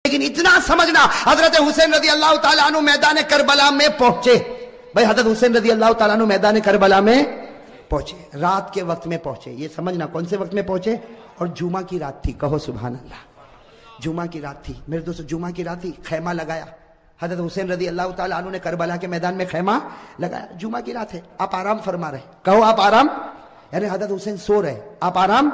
لیکن اتنا سمجھنا حضرت حسین رضی اللہ تعالیٰ عنہ میدان کربلا میں پہنچے. بھائی حضرت حسین رضی اللہ تعالیٰ عنہ میدان کربلا میں پہنچے, رات کے وقت میں پہنچے. یہ سمجھنا کون سے وقت میں پہنچے, اور جمعہ کی رات تھی. کہو سبحان اللہ. جمعہ کی رات تھی میرے دوستو, جمعہ کی رات تھی. خیمہ لگایا حضرت حسین رضی اللہ تعالیٰ عنہ نے کربلا کے میدان میں خیمہ لگایا. جمعہ کی رات ہے, آپ آرام فرما رہے. کہو آپ آرام, یعنی حضرت حسین سو رہے, آپ آرام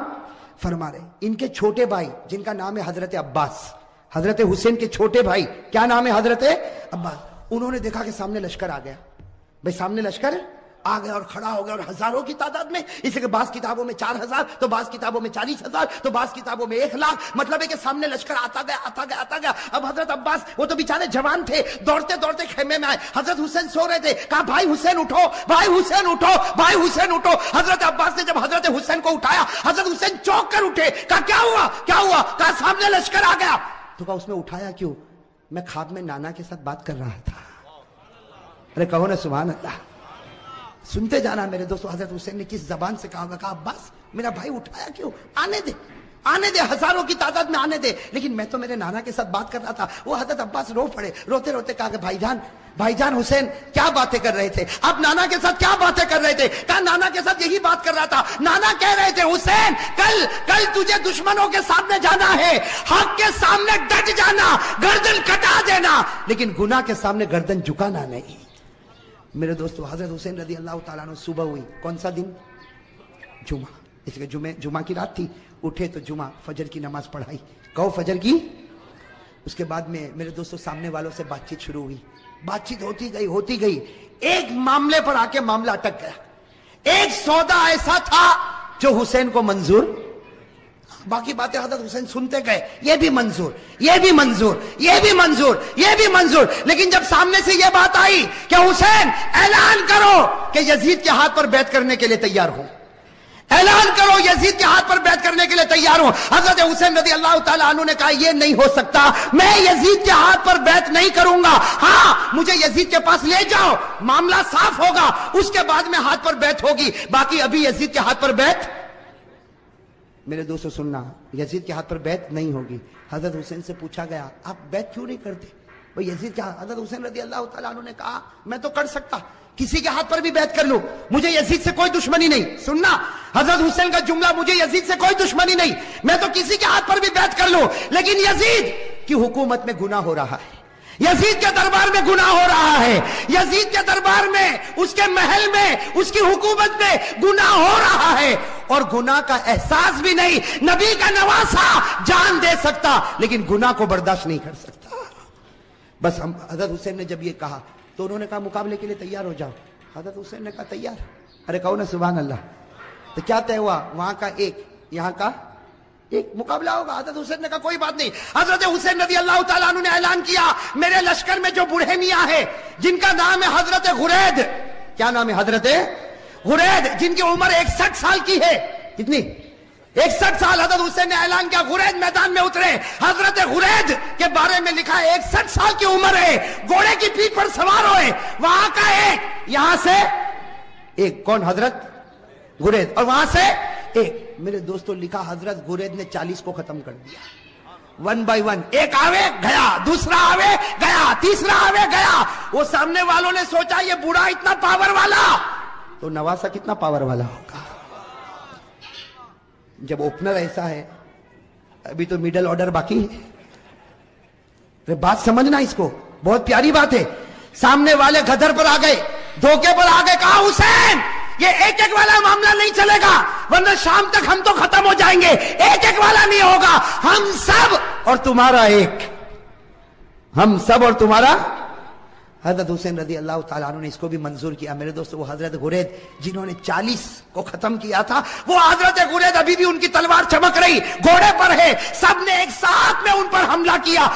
فرما رہے. ان کے چھوٹے بھائی جن کا نام ہے حضرت عباس, حضرت حسین کے چھوٹے بھائی کیا نام ہے, حضرت عباس, انہوں نے دیکھا کہ سامنے لشکر آ گیا. بھئی سامنے لشکر آ گیا اور کھڑا ہو گیا, اور ہزاروں کی تعداد میں. اس لیے بعض کتابوں میں 4000, تو بعض کتابوں میں 40,000, تو بعض کتابوں میں 1,00,000. مطلب ہے کہ سامنے لشکر آتا گیا آتا گیا آتا گیا. اب حضرت عباس وہ تو بیچارے جوان تھے, دوڑتے دوڑتے خیمے میں آئے. حضرت حسین سو رہے تھے. کہا بھائی حسین اٹھو, بھائی حسین اٹھو, بھائی حسین اٹھو. حضرت عباس نے جب حضرت حسین کو اٹھایا, حضرت حسین چونک کر اٹھے. کہا کیا ہوا کیا ہوا؟ کہا سامنے لشکر آ گیا. تو کہا اس میں اٹھایا کیوں؟ میں خواب میں نانا کے ساتھ بات کر رہا تھا. ارے کہو نا سبحان اللہ. سنتے جانا میرے دوستو, حضرت حسین نے کس زبان سے کہا ہوگا. کہا عباس میرا بھائی اٹھایا کیوں؟ آنے دے آنے دے, ہزاروں کی تعداد میں آنے دے, لیکن میں تو میرے نانا کے ساتھ بات کر رہا تھا. وہ حضرت عباس رو پڑے, روتے روتے کہا کہ بھائی جان حسین کیا باتیں کر رہے تھے آپ؟ نانا کے ساتھ کیا باتیں کر رہے تھے؟ کہا نانا کے ساتھ یہی بات کر رہا تھا. نانا کہہ رہے تھے حسین کل تجھے دشمنوں کے سامنے جانا ہے, حق کے سامنے ڈٹ جانا, گردن کٹا دینا, لیکن گناہ کے سامنے گردن جھکانا نہیں. میرے دوستو حضرت حسین رضی اللہ تعالیٰ عنہ صبح ہوئی, کون سا دن؟ جمعہ. اس لیے جمعہ کی رات تھی. اٹھے تو جمعہ فجر کی نماز پڑھائی. کہو فجر کی. اس کے بعد میں میرے دوستو سامنے والوں سے بات چیت شروع ہوئی. بات چیت ہوتی گئی. ایک معاملے پر آ کے معاملہ اٹک گیا. ایک سودا ایسا تھا جو حسین کو منظور, باقی باتیں حضرت حسین سنتے گئے, یہ بھی منظور, یہ بھی منظور, یہ بھی منظور, یہ بھی منظور. لیکن جب سامنے سے یہ بات آئی کہ حسین اعلان کرو کہ یزید کے ہاتھ پر بیعت کرنے کے لیے تیار ہوں, اعلان کرو یزید کے ہاتھ پر بیعت کرنے کے لیے تیار ہوں. حضرت حسین رضی اللہ تعالیٰ عنہ نے کہا یہ نہیں ہو سکتا, میں یزید کے ہاتھ پر بیعت نہیں کروں گا. ہاں مجھے یزید کے پاس لے جاؤ, معاملہ صاف ہوگا, اس کے بعد میں ہاتھ پر بیعت ہوگی, باقی ابھی یزید کے ہاتھ پر بیعت. میرے دوستو سننا, یزید کے ہاتھ پر بیعت نہیں ہوگی. حضرت حسین سے پوچھا گیا آپ بیعت کیوں نہیں کرتے؟ بھئی یزید کے ہاتھ. حضرت حسین رضی اللہ تعالیٰ عنہ نے کہا میں تو کر سکتا, کسی کے ہاتھ پر بھی بیعت کر لوں, مجھے یزید سے کوئی دشمنی نہیں. سننا حضرت حسین کا جملہ, مجھے یزید سے کوئی دشمنی نہیں, میں تو کسی کے ہاتھ پر بھی بیعت کر لوں, لیکن یزید کی حکومت میں گناہ ہو رہا ہے, یزید کے دربار میں گناہ ہو رہا ہے, یزید کے دربار میں, اس کے محل میں, اس کی حکومت میں گناہ ہو رہا ہے, اور گناہ کا احساس بھی نہیں. نبی کا نواسا جان دے سکتا لیکن گناہ کو برداشت نہیں کر سکتا. بس حضرت حسین نے جب یہ کہا تو انہوں نے کہا مقابلے کے لیے تیار ہو جاؤ. حضرت حسین نے کہا تیار. ارے کہو نا سبحان اللہ. تو کیا طے ہوا؟ وہاں کا ایک, یہاں کا ایک مقابلہ ہوگا. حضرت حسین نے کہا کوئی بات نہیں. حضرت حسین رضی اللہ تعالیٰ عنہ نے اعلان کیا میرے لشکر میں جو بوڑھے میاں ہے جن کا نام ہے حضرت غرید. کیا نام ہے؟ حضرت غرید, جن کی عمر 61 سال کی ہے. کتنی؟ 61 سال. حضرت حسین نے اعلان کیا غرید میدان میں اترے. حضرت غرید کے بارے میں لکھا ہے 61 سال کی عمر ہے, گھوڑے کی پیٹھ پر سوار ہوئے. وہاں کا ایک, یہاں سے ایک, کون؟ حضرت غرید, اور وہاں سے ایک. میرے دوستو لکھا حضرت غرید نے 40 کو ختم کر دیا, 1 by 1. ایک آوے گیا, دوسرا آوے گیا, تیسرا آوے گیا. وہ سامنے والوں نے سوچا یہ بوڑھا اتنا پاور والا, تو نواسا کتنا پاور والا ہوگا. جب اوپنر ایسا ہے, ابھی تو میڈل آرڈر باقی ہے. بات سمجھنا اس کو, بہت پیاری بات ہے. سامنے والے گدھر پر آ گئے, دھوکے پر آ گئے. کہا حسین یہ ایک ایک والا معاملہ نہیں چلے گا, ورنہ شام تک ہم تو ختم ہو جائیں گے. ایک ایک والا نہیں ہوگا, ہم سب اور تمہارا ایک, ہم سب اور تمہارا. حضرت حسین رضی اللہ تعالیٰ عنہ نے اس کو بھی منظور کیا. میرے دوستو وہ حضرت غرید جنہوں نے 40 کو ختم کیا تھا, وہ حضرت غرید ابھی بھی ان کی تلوار چمک رہی, گھوڑے پر ہے. سب نے ایک ساتھ میں ان پر حملہ کیا.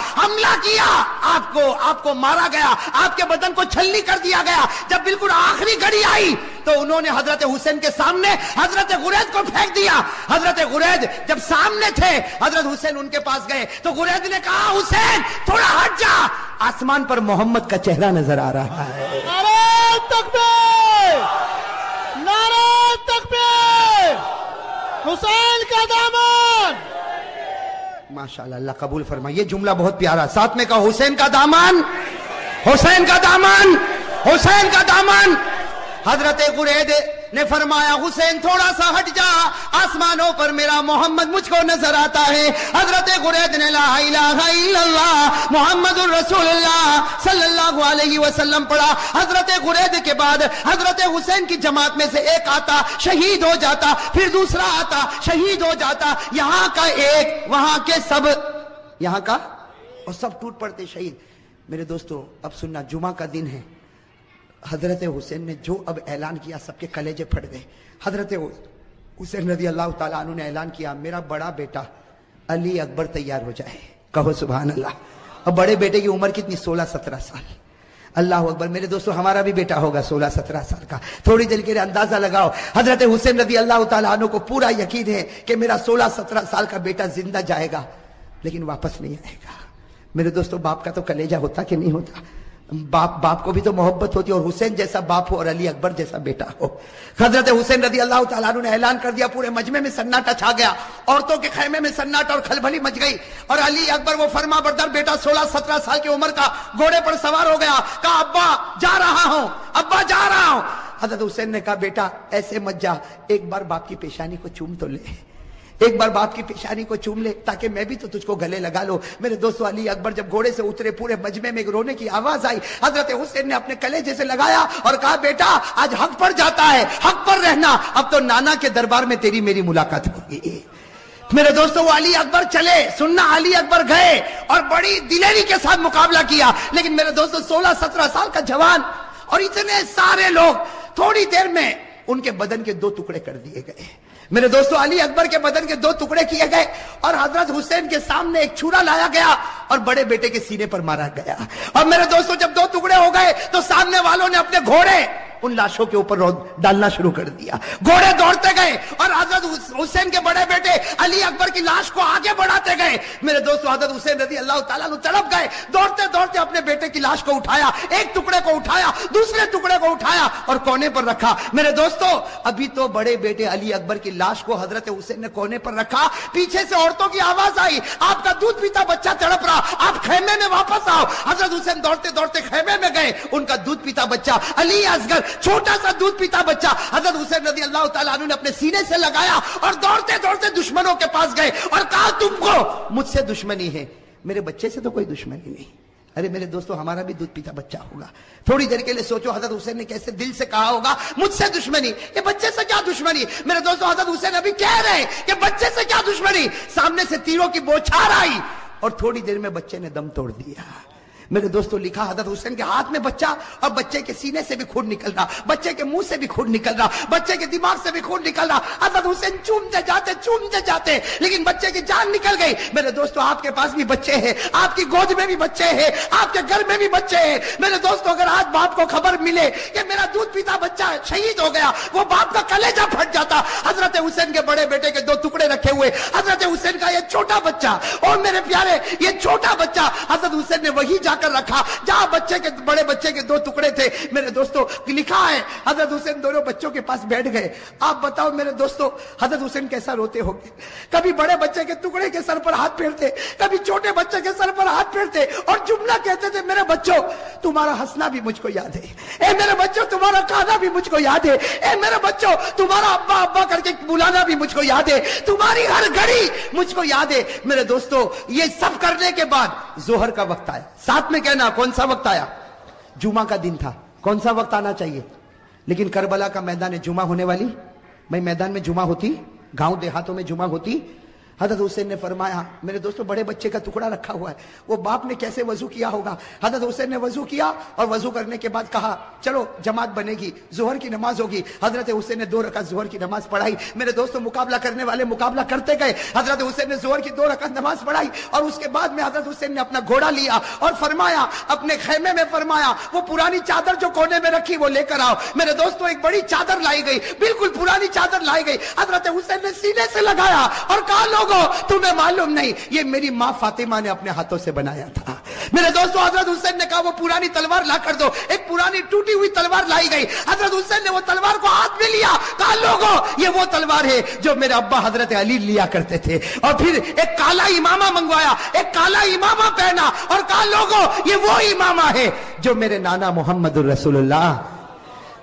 آپ کو مارا گیا, آپ کے بدن کو چھلنی کر دیا گیا. جب بالکل آخری گھڑی آئی تو انہوں نے حضرت حسین کے سامنے حضرت غرید کو پھینک دیا. حضرت غرید جب سامنے تھے, حضرت حسین ان کے پاس گئے تو غرید نے کہا حسین تھوڑا ہٹ جا, آسمان پر محمد کا چہرہ نظر آ رہا ہے. نعرہ تکبیر, نعرہ تکبیر, حسین کا دامن. ماشاءاللہ اللہ قبول فرمائے. یہ جملہ بہت پیارا. ساتھ میں کہا حسین کا دامن، حسین کا دامن، حسین کا دامن. حضرت قرید نے فرمایا حسین تھوڑا سا ہٹ جا، آسمانوں پر میرا محمد مجھ کو نظر آتا ہے. حضرت قرید نے لا الہ الا اللہ محمد الرسول اللہ صلی اللہ علیہ وسلم پڑھا. حضرت قرید کے بعد حضرت حسین کی جماعت میں سے ایک آتا شہید ہو جاتا، پھر دوسرا آتا شہید ہو جاتا. یہاں کا ایک وہاں کے سب، یہاں کا اور سب ٹوٹ پڑتے شہید. میرے دوستو اب سننا، جمعہ کا دن ہے. حضرت حسین نے جو اب اعلان کیا سب کے کلیجے پھٹ گئے. حضرت حسین رضی اللہ تعالیٰ عنہ نے اعلان کیا میرا بڑا بیٹا علی اکبر تیار ہو جائے. کہو سبحان اللہ. اب بڑے بیٹے کی عمر کتنی؟ 16-17 سال. اللہ اکبر. میرے دوستو ہمارا بھی بیٹا ہوگا 16-17 سال کا. تھوڑی دیر کے لیے اندازہ لگاؤ. حضرت حسین رضی اللہ تعالیٰ عنہ کو پورا یقین ہے کہ میرا 16-17 سال کا بیٹا زندہ جائے گا لیکن واپس نہیں آئے گا. میرے دوستو باپ کا تو کلیجہ ہوتا کہ نہیں ہوتا؟ باپ کو بھی تو محبت ہوتی اور حسین جیسا باپ ہو اور علی اکبر جیسا بیٹا ہو. حضرت حسین رضی اللہ تعالیٰ عنہ نے اعلان کر دیا. پورے مجمع میں سناٹا چھا گیا، عورتوں کے خیمے میں سناٹا اور کھلبلی مچ گئی. اور علی اکبر وہ فرما بردار بیٹا 16-17 سال کی عمر کا گھوڑے پر سوار ہو گیا. کہا ابا جا رہا ہوں، ابا جا رہا ہوں. حضرت حسین نے کہا بیٹا ایسے مت جا، ایک بار باپ کی پیشانی کو چوم تو لے، ایک بار باپ کی پیشانی کو چوم لے تاکہ میں بھی تو تجھ کو گلے لگا لو. میرے دوستو علی اکبر جب گھوڑے سے اترے پورے مجمع میں رونے کی آواز آئی. حضرت حسین نے اپنے کلیجے سے لگایا اور کہا بیٹا آج حق پر جاتا ہے، حق پر رہنا. اب تو نانا کے دربار میں تیری میری ملاقات ہوگی. میرے دوستو وہ علی اکبر چلے. سننا علی اکبر گئے اور بڑی دلیری کے ساتھ مقابلہ کیا. لیکن میرے دوستو 16-17 سال کا جوان اور اتنے سارے لوگ، تھوڑی دیر میں ان کے بدن کے 2 ٹکڑے کر دیے گئے. میرے دوستو علی اکبر کے بدن کے 2 ٹکڑے کیے گئے اور حضرت حسین کے سامنے ایک چھرا لایا گیا اور بڑے بیٹے کے سینے پر مارا گیا. اور میرے دوستو جب 2 ٹکڑے ہو گئے تو سامنے والوں نے اپنے گھوڑے ان لاشوں کے اوپر ڈالنا شروع کر دیا. گھوڑے دوڑتے گئے اور حضرت حسین کے بڑے بیٹے علی اکبر کی لاش کو آگے بڑھاتے گئے. میرے دوستو حضرت حسین رضی اللہ تعالیٰ عنہ تڑپ گئے. دوڑتے دوڑتے اپنے بیٹے کی لاش کو اٹھایا، ایک ٹکڑے کو اٹھایا، دوسرے ٹکڑے کو اٹھایا اور کونے پر رکھا. میرے دوستو ابھی تو بڑے بیٹے علی اکبر کی لاش کو حضرت حسین نے کونے پر رکھا. پیچھے سے عورتوں کی آواز آئی آپ کا دودھ پیتا بچہ تڑپ رہا، آپ خیمے میں واپس آؤ. حضرت حسین دوڑتے دوڑتے خیمے میں گئے. ان کا دودھ پیتا بچہ علی اصغر، چھوٹا سا دودھ پیتا بچہ حضرت حسین رضی اللہ تعالیٰ عنہ نے اپنے سینے سے لگایا اور دوڑتے دوڑتے دشمنوں کے پاس گئے اور کہا تم کو مجھ سے دشمنی ہے، میرے بچے سے تو کوئی دشمنی نہیں. ارے میرے دوستو ہمارا بھی دودھ پیتا بچہ ہوگا. تھوڑی دیر کے لیے سوچو حضرت حسین نے کیسے دل سے کہا ہوگا مجھ سے دشمنی، یہ بچے سے کیا دشمنی. میرے دوستو حضرت حسین ابھی کہہ رہے کہ بچے سے کیا دشمنی. سامنے سے تیروں کی بوچھار آئی اور تھوڑی دیر میں بچے نے دم توڑ دیا. میرے دوستو لکھا حضرت حسین کے ہاتھ میں بچہ اور بچے کے سینے سے بھی خون نکل رہا، بچے کے منہ سے بھی خون نکل رہا، بچے کے دماغ سے بھی خون نکل رہا. حضرت حسین چومتے جاتے لیکن بچے کی جان نکل گئی. میرے دوستو آپ کے پاس بھی بچے ہیں، آپ کی گود میں بھی بچے ہیں، آپ کے گھر میں بھی بچے ہیں. میرے دوستو اگر آج باپ کو خبر ملے کہ میرا دودھ پیتا بچہ شہید ہو گیا، وہ باپ کا کلیجہ پھٹ جاتا. حضرت حسین کے بڑے بیٹے کے 2 ٹکڑے رکھے ہوئے، حضرت حسین کا یہ چھوٹا بچہ اور میرے پیارے یہ چھوٹا بچہ حضرت حسین نے وہی جا کر رکھا جہاں بچے کے بڑے بچے کے 2 ٹکڑے تھے. میرے دوستو لکھا ہے حضرت حسین دونوں بچوں کے پاس بیٹھ گئے. آپ بتاؤ میرے دوستو حضرت حسین کیسا روتے ہوں گے. کبھی بڑے بچے کے ٹکڑے کے سر پر ہاتھ پھیرتے، کبھی چھوٹے بچے کے سر پر ہاتھ پھیرتے اور جملہ کہتے تھے میرے بچوں تمہارا ہنسنا بھی مجھ کو یاد ہے، اے میرے بچوں تمہارا کھانا بھی مجھ کو یاد ہے، اے میرے بچوں تمہارا ابا ابا کر کے بلانا بھی مجھ کو یاد ہے، تمہاری ہر گھڑی مجھ کو یاد ہے. میرے دوستو یہ سب کرنے کے بعد ظہر کا وقت آیا. ساتھ میں کہنا کون سا وقت آیا؟ جمعہ کا دن تھا. کون سا وقت آنا چاہیے؟ لیکن کربلا کا میدان جمعہ ہونے والی، بھائی میدان میں جمعہ ہوتی، گاؤں دیہاتوں میں جمعہ ہوتی. حضرت حسین نے فرمایا میرے دوستو بڑے بچے کا ٹکڑا رکھا ہوا ہے، وہ باپ نے کیسے وضو کیا ہوگا. حضرت حسین نے وضو کیا اور وضو کرنے کے بعد کہا چلو جماعت بنے گی، ظہر کی نماز ہوگی. حضرت حسین نے 2 رکعت ظہر کی نماز پڑھائی. میرے دوستو مقابلہ کرنے والے مقابلہ کرتے گئے. حضرت حسین نے ظہر کی 2 رکعت نماز پڑھائی اور اس کے بعد میں حضرت حسین نے اپنا گھوڑا لیا اور فرمایا اپنے خیمے میں فرمایا وہ پرانی چادر جو کونے میں رکھی وہ لے کر آؤ. میرے دوستو ایک بڑی چادر لائی گئی، بالکل پرانی چادر لائی گئی. حضرت حسین نے سینے سے لگایا اور کہا لوگوں تمہیں معلوم نہیں یہ میری ماں فاطمہ نے اپنے ہاتھوں سے بنایا تھا. میرے دوستو حضرت حسین نے کہا وہ پرانی تلوار لا کر دو. ایک پرانی ٹوٹی ہوئی تلوار لائی گئی. حضرت حسین نے وہ تلوار کو ہاتھ میں لیا. کہا لوگوں یہ وہ تلوار ہے جو میرے ابا حضرت علی لیا کرتے تھے. اور پھر ایک کالا امامہ منگوایا, ایک کالا امامہ پہنا اور کہا لوگوں یہ وہ امامہ ہے جو میرے نانا محمد الرسول اللہ.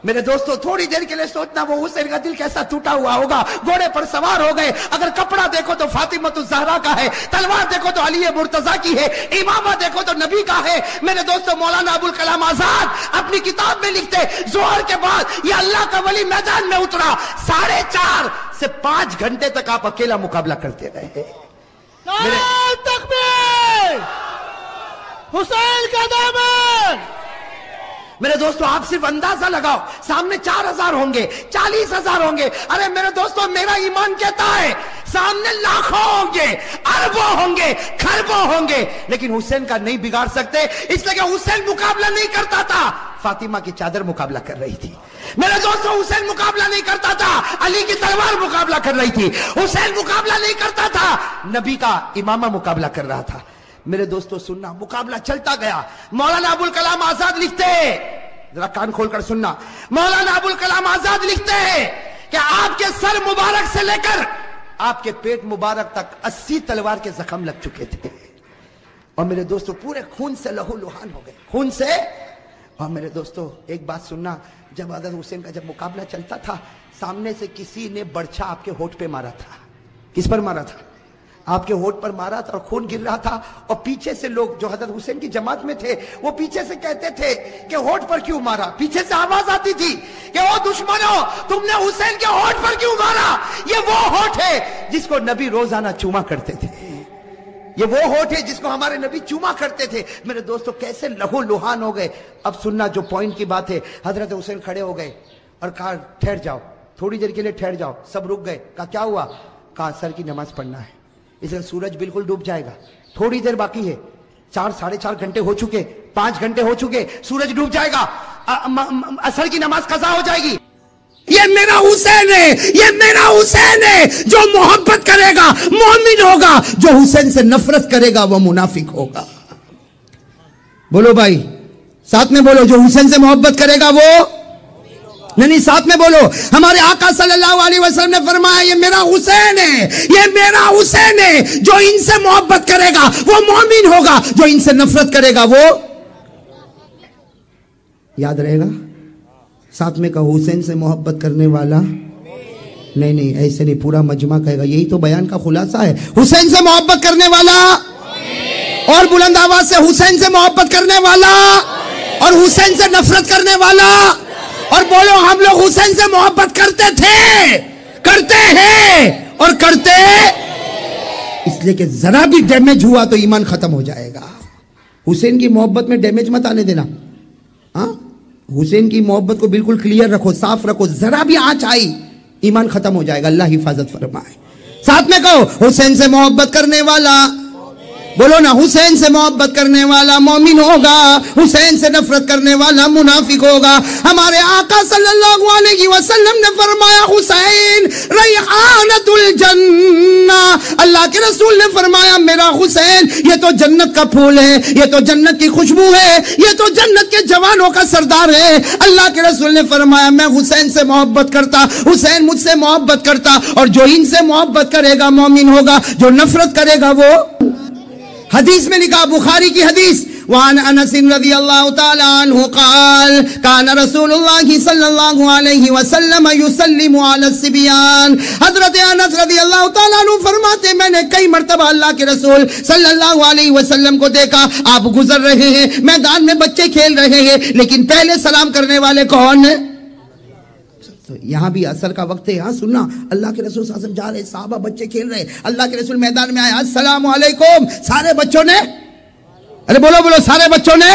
میرے دوستو تھوڑی دیر کے لیے سوچنا وہ حسین کا دل کیسا ٹوٹا ہوا ہوگا. گھوڑے پر سوار ہو گئے. اگر کپڑا دیکھو تو فاطمۃ الزہرا کا ہے, تلوار دیکھو تو علی مرتضیٰ کی ہے, امامہ دیکھو تو نبی کا ہے. میرے دوستو مولانا ابوالکلام آزاد اپنی کتاب میں لکھتے ظہر کے بعد یہ اللہ کا ولی میدان میں اترا. 4.5 سے 5 گھنٹے تک آپ اکیلا مقابلہ کرتے رہے. نعرہ تکبیر, حسین کا دامن. میرے دوستو آپ صرف اندازہ لگاؤ, سامنے 4,000 ہوں گے, 40,000 ہوں گے. ارے میرے دوستو میرا ایمان کہتا ہے سامنے لاکھوں ہوں گے, اربوں ہوں گے, کھربوں ہوں گے, لیکن حسین کا نہیں بگاڑ سکتے. اس لیے کہ حسین مقابلہ نہیں کرتا تھا, فاطمہ کی چادر مقابلہ کر رہی تھی. میرے دوستو حسین مقابلہ نہیں کرتا تھا, علی کی تلوار مقابلہ کر رہی تھی. حسین مقابلہ نہیں کرتا تھا, نبی کا امامہ مقابلہ کر رہا تھا. میرے دوستو سننا, مقابلہ چلتا گیا. مولانا ابوالکلام آزاد لکھتے, ذرا کان کھول کر سننا, مولانا ابوالکلام آزاد لکھتے ہیں کہ آپ کے سر مبارک سے لے کر آپ کے پیٹ مبارک تک 80 تلوار کے زخم لگ چکے تھے. اور میرے دوستو پورے خون سے لہو لہان ہو گئے, خون سے. اور میرے دوستو ایک بات سننا, جب حضرت حسین کا جب مقابلہ چلتا تھا, سامنے سے کسی نے برچھا آپ کے ہونٹ پہ مارا تھا. کس پر مارا تھا؟ آپ کے ہونٹ پر مارا تھا اور خون گر رہا تھا. اور پیچھے سے لوگ جو حضرت حسین کی جماعت میں تھے وہ پیچھے سے کہتے تھے کہ ہونٹ پر کیوں مارا. پیچھے سے آواز آتی تھی کہ او دشمنوں تم نے حسین کے ہونٹ پر کیوں مارا, یہ وہ ہونٹ ہے جس کو نبی روزانہ چوما کرتے تھے, یہ وہ ہونٹ ہے جس کو ہمارے نبی چوما کرتے تھے. میرے دوستو کیسے لہو لہان ہو گئے. اب سننا جو پوائنٹ کی بات ہے, حضرت حسین کھڑے ہو گئے اور کہا ٹھہر جاؤ, تھوڑی دیر کے لیے ٹھہر جاؤ. سب رک گئے. کہا کیا ہوا؟ کہا سر کی نماز پڑھنا ہے, اس لیے سورج بالکل ڈوب جائے گا, تھوڑی دیر باقی ہے. 4-4.5 گھنٹے ہو چکے, 5 گھنٹے ہو چکے, سورج ڈوب جائے گا, عصر کی نماز قضا ہو جائے گی. یہ میرا حسین ہے, یہ میرا حسین ہے. جو محبت کرے گا مومن ہوگا, جو حسین سے نفرت کرے گا وہ منافق ہوگا. بولو بھائی, ساتھ میں بولو, جو حسین سے محبت کرے گا وہ نہیں, ساتھ میں بولو. ہمارے آقا صلی اللہ علیہ وسلم نے فرمایا یہ میرا حسین ہے, یہ میرا حسین ہے. جو ان سے محبت کرے گا وہ مومن ہوگا, جو ان سے نفرت کرے گا وہ. یاد رہے گا, ساتھ میں کہو حسین سے محبت کرنے والا. نہیں ایسے نہیں, پورا مجمع کہے گا. یہی تو بیان کا خلاصہ ہے. حسین سے محبت کرنے والا, اور بلند آواز سے حسین سے محبت کرنے والا, اور حسین سے نفرت کرنے والا. اور بولو ہم لوگ حسین سے محبت کرتے تھے, کرتے ہیں اور کرتے. اس لیے کہ ذرا بھی ڈیمیج ہوا تو ایمان ختم ہو جائے گا. حسین کی محبت میں ڈیمیج مت آنے دینا. ہاں, حسین کی محبت کو بالکل کلیئر رکھو, صاف رکھو. ذرا بھی آنچ آئی ایمان ختم ہو جائے گا. اللہ حفاظت فرمائے. ساتھ میں کہو حسین سے محبت کرنے والا. بولو نا, حسین سے محبت کرنے والا مومن ہوگا, حسین سے نفرت کرنے والا منافق ہوگا. ہمارے آقا صلی اللہ علیہ وسلم نے فرمایا حسین ریحانۃ الجنہ. اللہ کے رسول نے فرمایا میرا حسین یہ تو جنت کا پھول ہے, یہ تو جنت کی خوشبو ہے, یہ تو جنت کے جوانوں کا سردار ہے. اللہ کے رسول نے فرمایا میں حسین سے محبت کرتا, حسین مجھ سے محبت کرتا, اور جو ان سے محبت کرے گا مومن ہوگا, جو نفرت کرے گا وہ. حدیث میں لکھا, بخاری کی حدیث, وعن انس رضی اللہ تعالی عنہ قال کان رسول اللہ صلی اللہ علیہ وسلم یسلم علی الصبیان. حضرت انس رضی اللہ تعالی عنہ فرماتے میں نے کئی مرتبہ اللہ کے رسول صلی اللہ علیہ وسلم کو دیکھا, آپ گزر رہے ہیں, میدان میں بچے کھیل رہے ہیں, لیکن پہلے سلام کرنے والے کون ہیں؟ تو یہاں بھی عصر کا وقت ہے. ہاں سننا, اللہ کے رسول صلی اللہ علیہ وسلم جا رہے, صحابہ بچے کھیل رہے, اللہ کے رسول میدان میں آئے, السلام علیکم. سارے بچوں نے, ارے بولو بولو, سارے بچوں نے.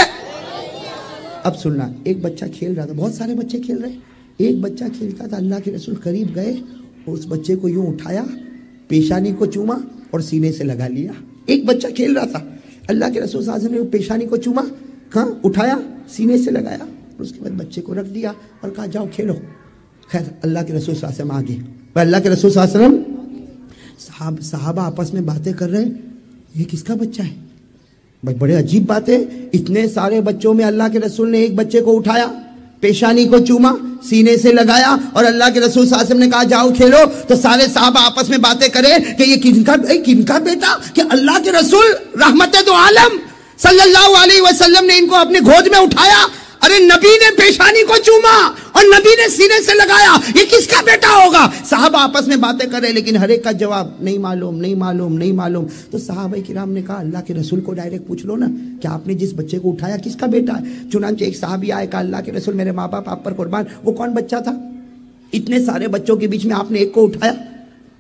اب سننا, ایک بچہ کھیل رہا تھا, بہت سارے بچے کھیل رہے, ایک بچہ کھیلتا تھا. اللہ کے رسول قریب گئے اور اس بچے کو یوں اٹھایا, پیشانی کو چوما اور سینے سے لگا لیا. ایک بچہ کھیل رہا تھا, اللہ کے رسول صلی اللہ علیہ وسلم نے پیشانی کو چوما, کہاں اٹھایا, سینے سے لگایا, اور اس کے بعد بچے کو رکھ دیا اور کہا جاؤ کھیلو. خیر اللہ کے رسول صلی اللہ علیہ وسلم آگے, اللہ کے رسول صلی اللہ علیہ وسلم, صحابہ آپس میں باتیں کر رہے, یہ کس کا بچہ ہے, بڑے عجیب بات ہے، اتنے سارے بچوں میں اللہ کے رسول نے ایک بچے کو اٹھایا، پیشانی کو چوما، سینے سے لگایا، اور اللہ کے رسول صلی اللہ علیہ وسلم نے کہا جاؤ کھیلو. تو سارے صحابہ آپس میں باتیں کرے کہ یہ کن کا بیٹا، کہ اللہ کے رسول رحمت دو عالم صلی اللہ علیہ وسلم نے ان کو اپنے گود میں اٹھایا. ارے نبی نے پیشانی کو چوما اور نبی نے سینے سے لگایا، یہ کس کا بیٹا ہوگا؟ صحابہ آپس میں باتیں کرے، لیکن ہر ایک کا جواب نہیں معلوم نہیں معلوم نہیں معلوم. تو صحابہ کرام نے کہا اللہ کے رسول کو ڈائریکٹ پوچھ لو نا کہ آپ نے جس بچے کو اٹھایا کس کا بیٹا ہے. چنانچہ ایک صحابی آئے، کہا اللہ کے رسول میرے ماں باپ آپ پر قربان، وہ کون بچہ تھا؟ اتنے سارے بچوں کے بیچ میں آپ نے ایک کو اٹھایا،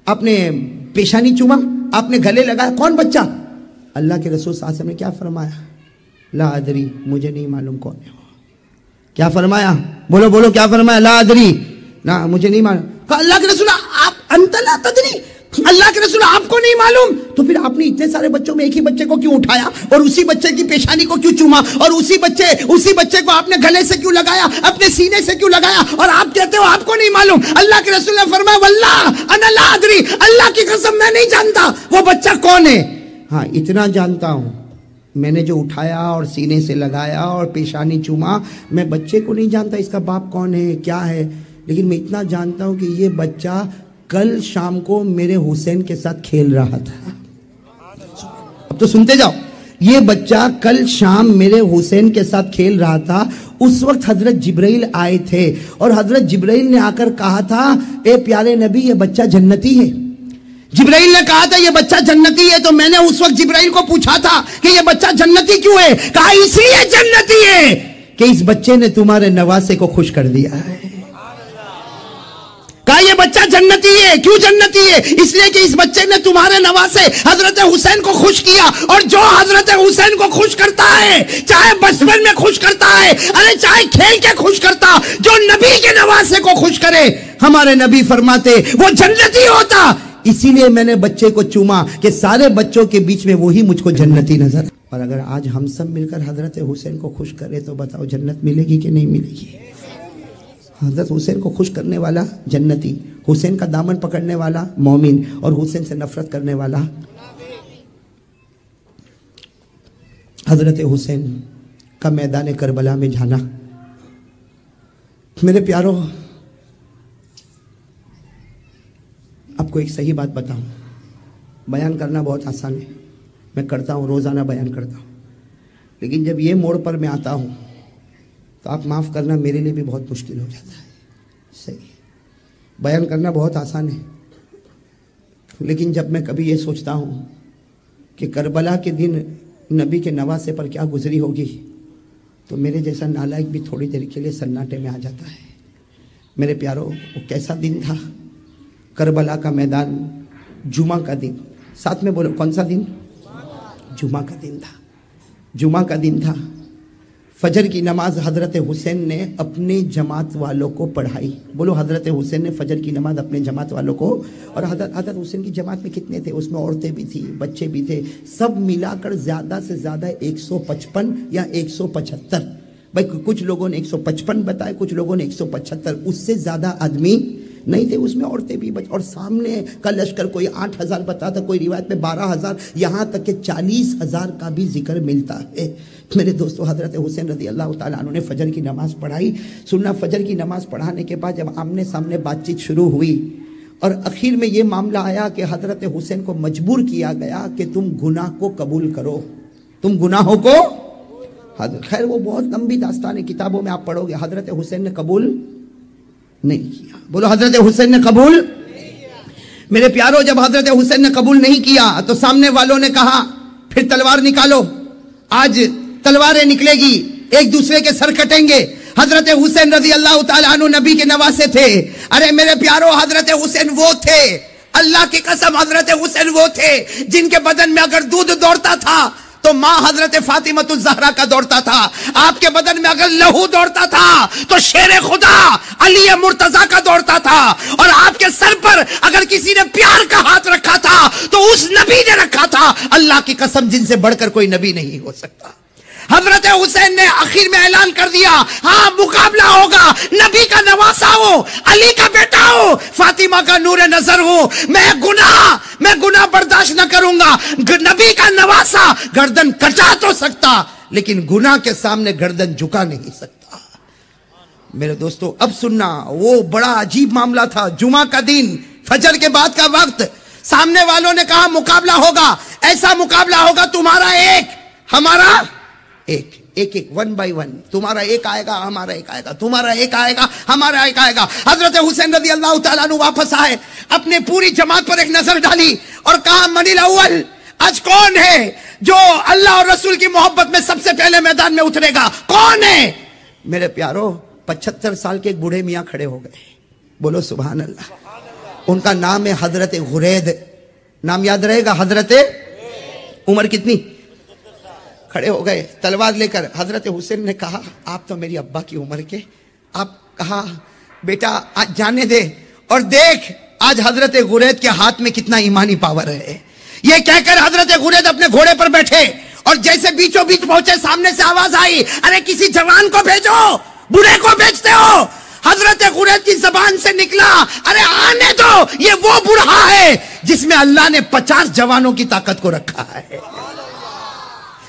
آپ نے پیشانی چوما، آپ نے گلے لگایا، کون بچہ؟ اللہ کے رسول صلی اللہ علیہ وسلم نے کیا فرمایا؟ لا ادری، مجھے نہیں معلوم کون ہے. کیا فرمایا؟ بولو بولو کیا فرمایا؟ لا ادری، نہ مجھے نہیں معلوم. کہا اللہ کے رسول آپ انت لا تدری، اللہ کے رسول آپ کو نہیں معلوم، تو پھر آپ نے اتنے سارے بچوں میں ایک ہی بچے کو کیوں اٹھایا اور اسی بچے کی پیشانی کو کیوں چوما اور اسی بچے کو آپ نے گلے سے کیوں لگایا، اپنے سینے سے کیوں لگایا، اور آپ کہتے ہو آپ کو نہیں معلوم؟ اللہ کے رسول نے فرمایا واللہ انا لا ادری، اللہ کی قسم میں نہیں جانتا وہ بچہ کون ہے. ہاں اتنا جانتا ہوں، میں نے جو اٹھایا اور سینے سے لگایا اور پیشانی چوما، میں بچے کو نہیں جانتا اس کا باپ کون ہے کیا ہے، لیکن میں اتنا جانتا ہوں کہ یہ بچہ کل شام کو میرے حسین کے ساتھ کھیل رہا تھا. اب تو سنتے جاؤ، یہ بچہ کل شام میرے حسین کے ساتھ کھیل رہا تھا. اس وقت حضرت جبرائیل آئے تھے اور حضرت جبرائیل نے آ کر کہا تھا اے پیارے نبی یہ بچہ جنتی ہے. جبرائیل نے کہا تھا یہ بچہ جنتی ہے. تو میں نے اس وقت جبرائیل کو پوچھا تھا کہ یہ بچہ جنتی کیوں ہے؟ کہا اس لیے جنتی ہے کہ اس بچے نے تمہارے نواسے کو خوش کر دیا ہے. کہا یہ بچہ جنتی ہے. کیوں جنتی ہے؟ اس لیے کہ اس بچے نے تمہارے نواسے حضرت حسین کو خوش کیا، اور جو حضرت حسین کو خوش کرتا ہے، چاہے بچپن میں خوش کرتا ہے، ارے چاہے کھیل کے خوش کرتا، جو نبی کے نواسے کو خوش کرے، ہمارے نبی فرماتے وہ جنتی ہوتا. اسی لیے میں نے بچے کو چوما کہ سارے بچوں کے بیچ میں وہی مجھ کو جنتی نظر. اور اگر آج ہم سب مل کر حضرت حسین کو خوش کرے تو بتاؤ جنت ملے گی کہ نہیں ملے گی؟ حضرت حسین کو خوش کرنے والا جنتی، حسین کا دامن پکڑنے والا مومن، اور حسین سے نفرت کرنے والا. حضرت حسین کا میدان کربلا میں جانا، میرے پیارو آپ کو ایک صحیح بات بتاؤں، بیان کرنا بہت آسان ہے، میں کرتا ہوں، روزانہ بیان کرتا ہوں، لیکن جب یہ موڑ پر میں آتا ہوں تو آپ معاف کرنا میرے لیے بھی بہت مشکل ہو جاتا ہے. صحیح، بیان کرنا بہت آسان ہے، لیکن جب میں کبھی یہ سوچتا ہوں کہ کربلا کے دن نبی کے نواسے پر کیا گزری ہوگی تو میرے جیسا نالائق بھی تھوڑی دیر کے لیے سناٹے میں آ جاتا ہے. میرے پیارو وہ کیسا دن تھا؟ کربلا کا میدان، جمعہ کا دن. ساتھ میں بولو کون سا دن؟ جمعہ کا دن تھا. جمعہ کا دن تھا. فجر کی نماز حضرت حسین نے اپنے جماعت والوں کو پڑھائی. بولو حضرت حسین نے فجر کی نماز اپنے جماعت والوں کو. اور حضرت حسین کی جماعت میں کتنے تھے؟ اس میں عورتیں بھی تھی، بچے بھی تھے، سب ملا کر زیادہ سے زیادہ 155 یا 175. بھائی کچھ لوگوں نے 155 بتائے، کچھ لوگوں نے 175. اس سے زیادہ آدمی نہیں تھے. اس میں عورتیں بھی اور سامنے کا لشکر کوئی 8,000 بتاتا، کوئی روایت میں 12,000، یہاں تک کہ 40,000 کا بھی ذکر ملتا ہے. میرے دوستو حضرت حسین رضی اللہ تعالیٰ عنہ نے فجر کی نماز پڑھائی. سننا، فجر کی نماز پڑھانے کے بعد جب آمنے سامنے بات چیت شروع ہوئی اور اخیر میں یہ معاملہ آیا کہ حضرت حسین کو مجبور کیا گیا کہ تم گناہ کو قبول کرو، تم گناہوں کو. خیر وہ بہت لمبی داستان ہے، کتابوں میں آپ پڑھو گے. حضرت حسین نے قبول نہیں کیا. بولو حضرت حسین نے قبول نہیں کیا. میرے پیارو جب حضرت حسین نے قبول نہیں کیا تو سامنے والوں نے کہا پھر تلوار نکالو، آج تلواریں نکلے گی، ایک دوسرے کے سر کٹیں گے. حضرت حسین رضی اللہ تعالیٰ عنہ نبی کے نواسے تھے. ارے میرے پیارو حضرت حسین وہ تھے، اللہ کی قسم حضرت حسین وہ تھے جن کے بدن میں اگر دودھ دوڑتا تھا تو ماں حضرت فاطمہ الزہرا کا دوڑتا تھا. آپ کے بدن میں اگر لہو دوڑتا تھا تو شیر خدا علی مرتضیٰ کا دوڑتا تھا. اور آپ کے سر پر اگر کسی نے پیار کا ہاتھ رکھا تھا تو اس نبی نے رکھا تھا. اللہ کی قسم جن سے بڑھ کر کوئی نبی نہیں ہو سکتا. حضرت حسین نے آخر میں اعلان کر دیا ہاں مقابلہ ہوگا، نبی کا نواسا ہوں، علی کا بیٹا ہوں، فاطمہ کا نور نظر ہوں، میں گناہ برداشت نہ کروں گا۔ نبی کا نواسا گردن کٹا تو سکتا لیکن گناہ کے سامنے گردن جھکا نہیں سکتا۔ میرے دوستو اب سننا، وہ بڑا عجیب معاملہ تھا، جمعہ کا دن، فجر کے بعد کا وقت، سامنے والوں نے کہا مقابلہ ہوگا، ایسا مقابلہ ہوگا تمہارا ایک ہمارا ایک، ون بائی ون، تمہارا ایک آئے گا ہمارا ایک آئے گا، تمہارا ایک آئے گا ہمارا ایک آئے گا۔ حضرت حسین رضی اللہ تعالیٰ عنہ واپس آئے، اپنے پوری جماعت پر ایک نظر ڈالی اور کہا من الاول، آج کون ہے جو اللہ اور رسول کی محبت میں سب سے پہلے میدان میں اترے گا؟ کون ہے؟ میرے پیارو 75 سال کے ایک بوڑھے میاں کھڑے ہو گئے، بولو سبحان اللہ۔ ان کا نام ہے حضرت غرید، نام یاد رہے گا، حضرت، عمر کتنی؟ کھڑے ہو گئے تلوار لے کر۔ حضرت حسین نے کہا آپ تو میری ابا کی عمر کے، آپ کہا بیٹا آج جانے دے اور دیکھ آج حضرت غرید کے ہاتھ میں کتنا ایمانی پاور ہے۔ یہ کہہ کر حضرت غرید اپنے گھوڑے پر بیٹھے اور جیسے بیچوں بیچ پہنچے سامنے سے آواز آئی ارے کسی جوان کو بھیجو، بوڑھے کو بھیجتے ہو؟ حضرت غرید کی زبان سے نکلا ارے آنے دو، یہ وہ بوڑھا ہے جس میں اللہ نے 50 جوانوں کی طاقت کو رکھا ہے۔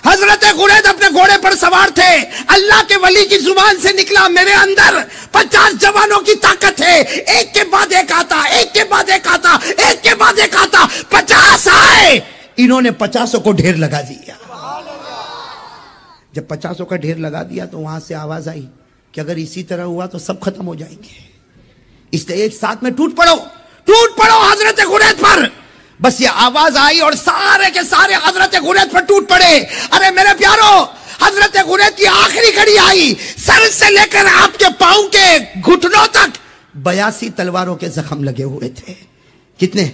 حضرت غرید اپنے گھوڑے پر سوار تھے، اللہ کے ولی کی زبان سے نکلا میرے اندر 50 جوانوں کی طاقت ہے، ایک کے بعد ایک آتا، ایک کے بعد ایک آتا، ایک کے بعد ایک آتا، 50 آئے، انہوں نے 50 کو ڈھیر لگا دیا۔ جب 50 کا ڈھیر لگا دیا تو وہاں سے آواز آئی کہ اگر اسی طرح ہوا تو سب ختم ہو جائیں گے، اس لیے ایک ساتھ میں ٹوٹ پڑو حضرت غرید پر۔ بس یہ آواز آئی اور سارے کے سارے حضرت غرید پر ٹوٹ پڑے۔ ارے میرے پیارو، حضرت غرید کی آخری گھڑی آئی، سر سے لے کر آپ کے پاؤں کے گھٹنوں تک 82 تلواروں کے زخم لگے ہوئے تھے۔ کتنے؟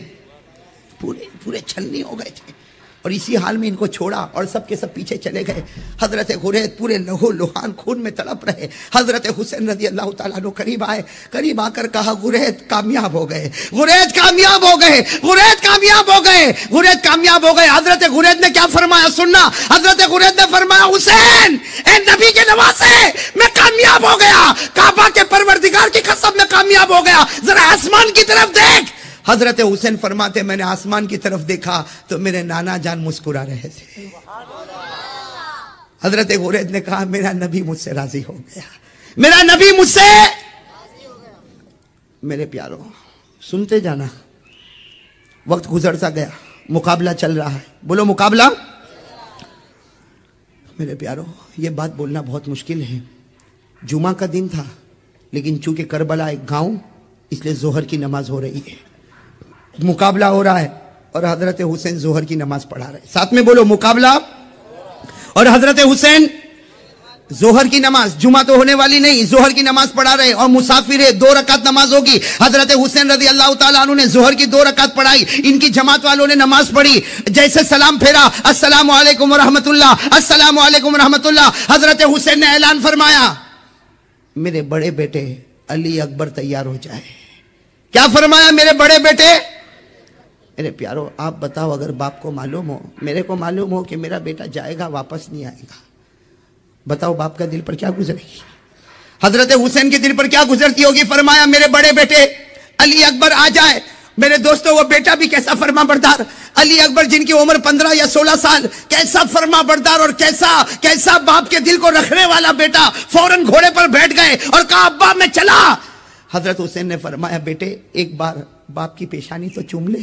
پورے چھلنی ہو گئے تھے، اور اسی حال میں ان کو چھوڑا اور سب کے سب پیچھے چلے گئے۔ حضرت غرید پورے لہو لہان خون میں تڑپ رہے۔ حضرت حسین رضی اللہ تعالیٰ عنہ قریب آئے، قریب آ کر کہا غرید کامیاب ہو گئے، غرید کامیاب ہو گئے، غرید کامیاب ہو گئے، غرید کامیاب ہو گئے۔ حضرت غرید نے کیا فرمایا سننا، حضرت غرید نے فرمایا حسین اے نبی کے نواسے میں کامیاب ہو گیا، کعبہ کے پروردگار کی قسم میں کامیاب ہو گیا، ذرا آسمان کی طرف دیکھ۔ حضرت حسین فرماتے میں نے آسمان کی طرف دیکھا تو میرے نانا جان مسکرا رہے تھے۔ حضرت غرید نے کہا میرا نبی مجھ سے راضی ہو گیا، میرا نبی مجھ سے۔ میرے پیارو سنتے جانا، وقت گزرتا گیا، مقابلہ چل رہا ہے، بولو مقابلہ۔ میرے پیارو یہ بات بولنا بہت مشکل ہے، جمعہ کا دن تھا لیکن چونکہ کربلا ایک گاؤں اس لیے ظہر کی نماز ہو رہی ہے، مقابلہ ہو رہا ہے اور حضرت حسین ظہر کی نماز پڑھا رہے، ساتھ میں بولو مقابلہ، اور حضرت حسین ظہر کی نماز، جمعہ تو ہونے والی نہیں، ظہر کی نماز پڑھا رہے اور مسافر ہے، 2 رکعت نماز ہوگی۔ حضرت حسین رضی اللہ تعالیٰ عنہ نے ظہر کی 2 رکعت پڑھائی، ان کی جماعت والوں نے نماز پڑھی، جیسے سلام پھیرا السلام علیکم ورحمت اللہ، السلام علیکم ورحمت اللہ، حضرت حسین نے اعلان فرمایا میرے بڑے بیٹے علی اکبر تیار ہو جائے۔ کیا فرمایا؟ میرے بڑے بیٹے۔ میرے پیارو آپ بتاؤ اگر باپ کو معلوم ہو، میرے کو معلوم ہو کہ میرا بیٹا جائے گا واپس نہیں آئے گا، بتاؤ باپ کا دل پر کیا گزرے گی؟ حضرت حسین کے دل پر کیا گزرتی ہوگی؟ فرمایا میرے بڑے بیٹے علی اکبر آ جائے۔ میرے دوستو وہ بیٹا بھی کیسا فرما بردار، علی اکبر جن کی عمر 15 یا 16 سال، کیسا فرما بردار اور کیسا باپ کے دل کو رکھنے والا بیٹا، فوراً گھوڑے پر بیٹھ گئے اور کہا ابا میں چلا۔ حضرت حسین نے فرمایا بیٹے ایک بار باپ کی پیشانی تو چوم لے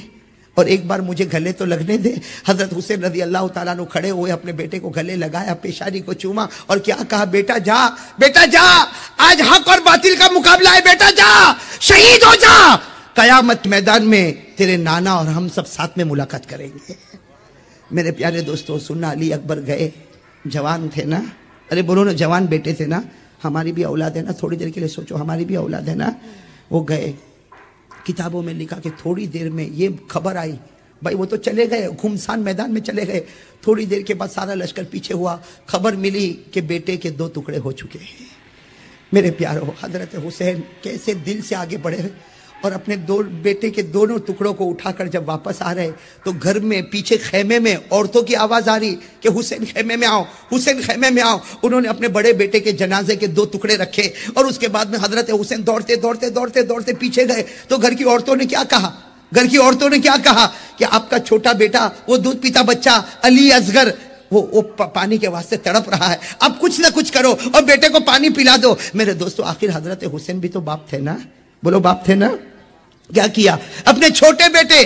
اور ایک بار مجھے گلے تو لگنے دے۔ حضرت حسین رضی اللہ تعالیٰ عنہ کھڑے ہوئے، اپنے بیٹے کو گلے لگایا، پیشانی کو چوما اور کیا کہا بیٹا جا، بیٹا جا، آج حق اور باطل کا مقابلہ ہے، بیٹا جا، شہید ہو جا، قیامت میدان میں تیرے نانا اور ہم سب ساتھ میں ملاقات کریں گے۔ میرے پیارے دوستو سننا، علی اکبر گئے، جوان تھے نا، ارے بولو نا جوان بیٹے تھے نا، ہماری بھی اولاد ہے نا، تھوڑی دیر کے لیے سوچو ہماری بھی اولاد ہے نا۔ وہ گئے، کتابوں میں لکھا کہ تھوڑی دیر میں یہ خبر آئی، بھائی وہ تو چلے گئے گھمسان میدان میں چلے گئے، تھوڑی دیر کے بعد سارا لشکر پیچھے ہوا، خبر ملی کہ بیٹے کے 2 ٹکڑے ہو چکے ہیں۔ میرے پیارو حضرت حسین کیسے دل سے آگے بڑھے اور اپنے دو بیٹے کے دونوں ٹکڑوں کو اٹھا کر جب واپس آ رہے تو گھر میں پیچھے خیمے میں عورتوں کی آواز آ رہی کہ حسین خیمے میں آؤ، حسین خیمے میں آؤ۔ انہوں نے اپنے بڑے بیٹے کے جنازے کے 2 ٹکڑے رکھے اور اس کے بعد میں حضرت حسین دوڑتے دوڑتے دوڑتے دوڑتے پیچھے گئے تو گھر کی عورتوں نے کیا کہا؟ گھر کی عورتوں نے کیا کہا کہ آپ کا چھوٹا بیٹا، وہ دودھ پیتا بچہ علی اصغر، وہ پانی کے واسطے تڑپ رہا ہے، اب کچھ نہ کچھ کرو اور بیٹے کو پانی پلا دو۔ میرے دوستو، آخر حضرت حسین بھی تو باپ تھے نا، بولو باپ تھے نا۔ کیا کیا؟ اپنے چھوٹے بیٹے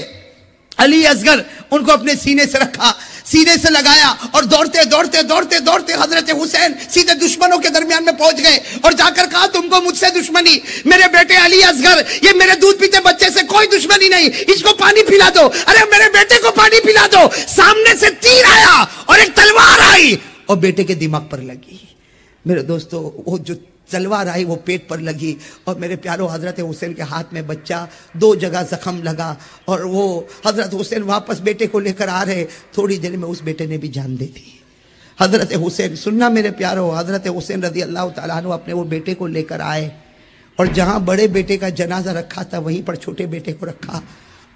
علی اصغر ان کو اپنے سینے سے رکھا، سینے سے لگایا اور دوڑتے دوڑتے دوڑتے دوڑتے حضرت حسین سیدھے دشمنوں کے درمیان میں پہنچ گئے اور جا کر کہا تم کو مجھ سے دشمنی، میرے بیٹے علی اصغر، یہ میرے دودھ پیتے بچے سے کوئی دشمنی نہیں، اس کو پانی پلا دو، ارے میرے بیٹے کو پانی پلا دو۔ سامنے سے تیر آیا اور ایک تلوار آئی اور بیٹے کے دماغ پر لگی۔ میرے دوستو، وہ جو تلوار آئی وہ پیٹ پر لگی اور میرے پیارو حضرت حسین کے ہاتھ میں بچہ، 2 جگہ زخم لگا اور وہ حضرت حسین واپس بیٹے کو لے کر آ رہے، تھوڑی دیر میں اس بیٹے نے بھی جان دے دی۔ حضرت حسین، سننا میرے پیارو، حضرت حسین رضی اللہ تعالیٰ عنہ اپنے وہ بیٹے کو لے کر آئے اور جہاں بڑے بیٹے کا جنازہ رکھا تھا وہیں پر چھوٹے بیٹے کو رکھا۔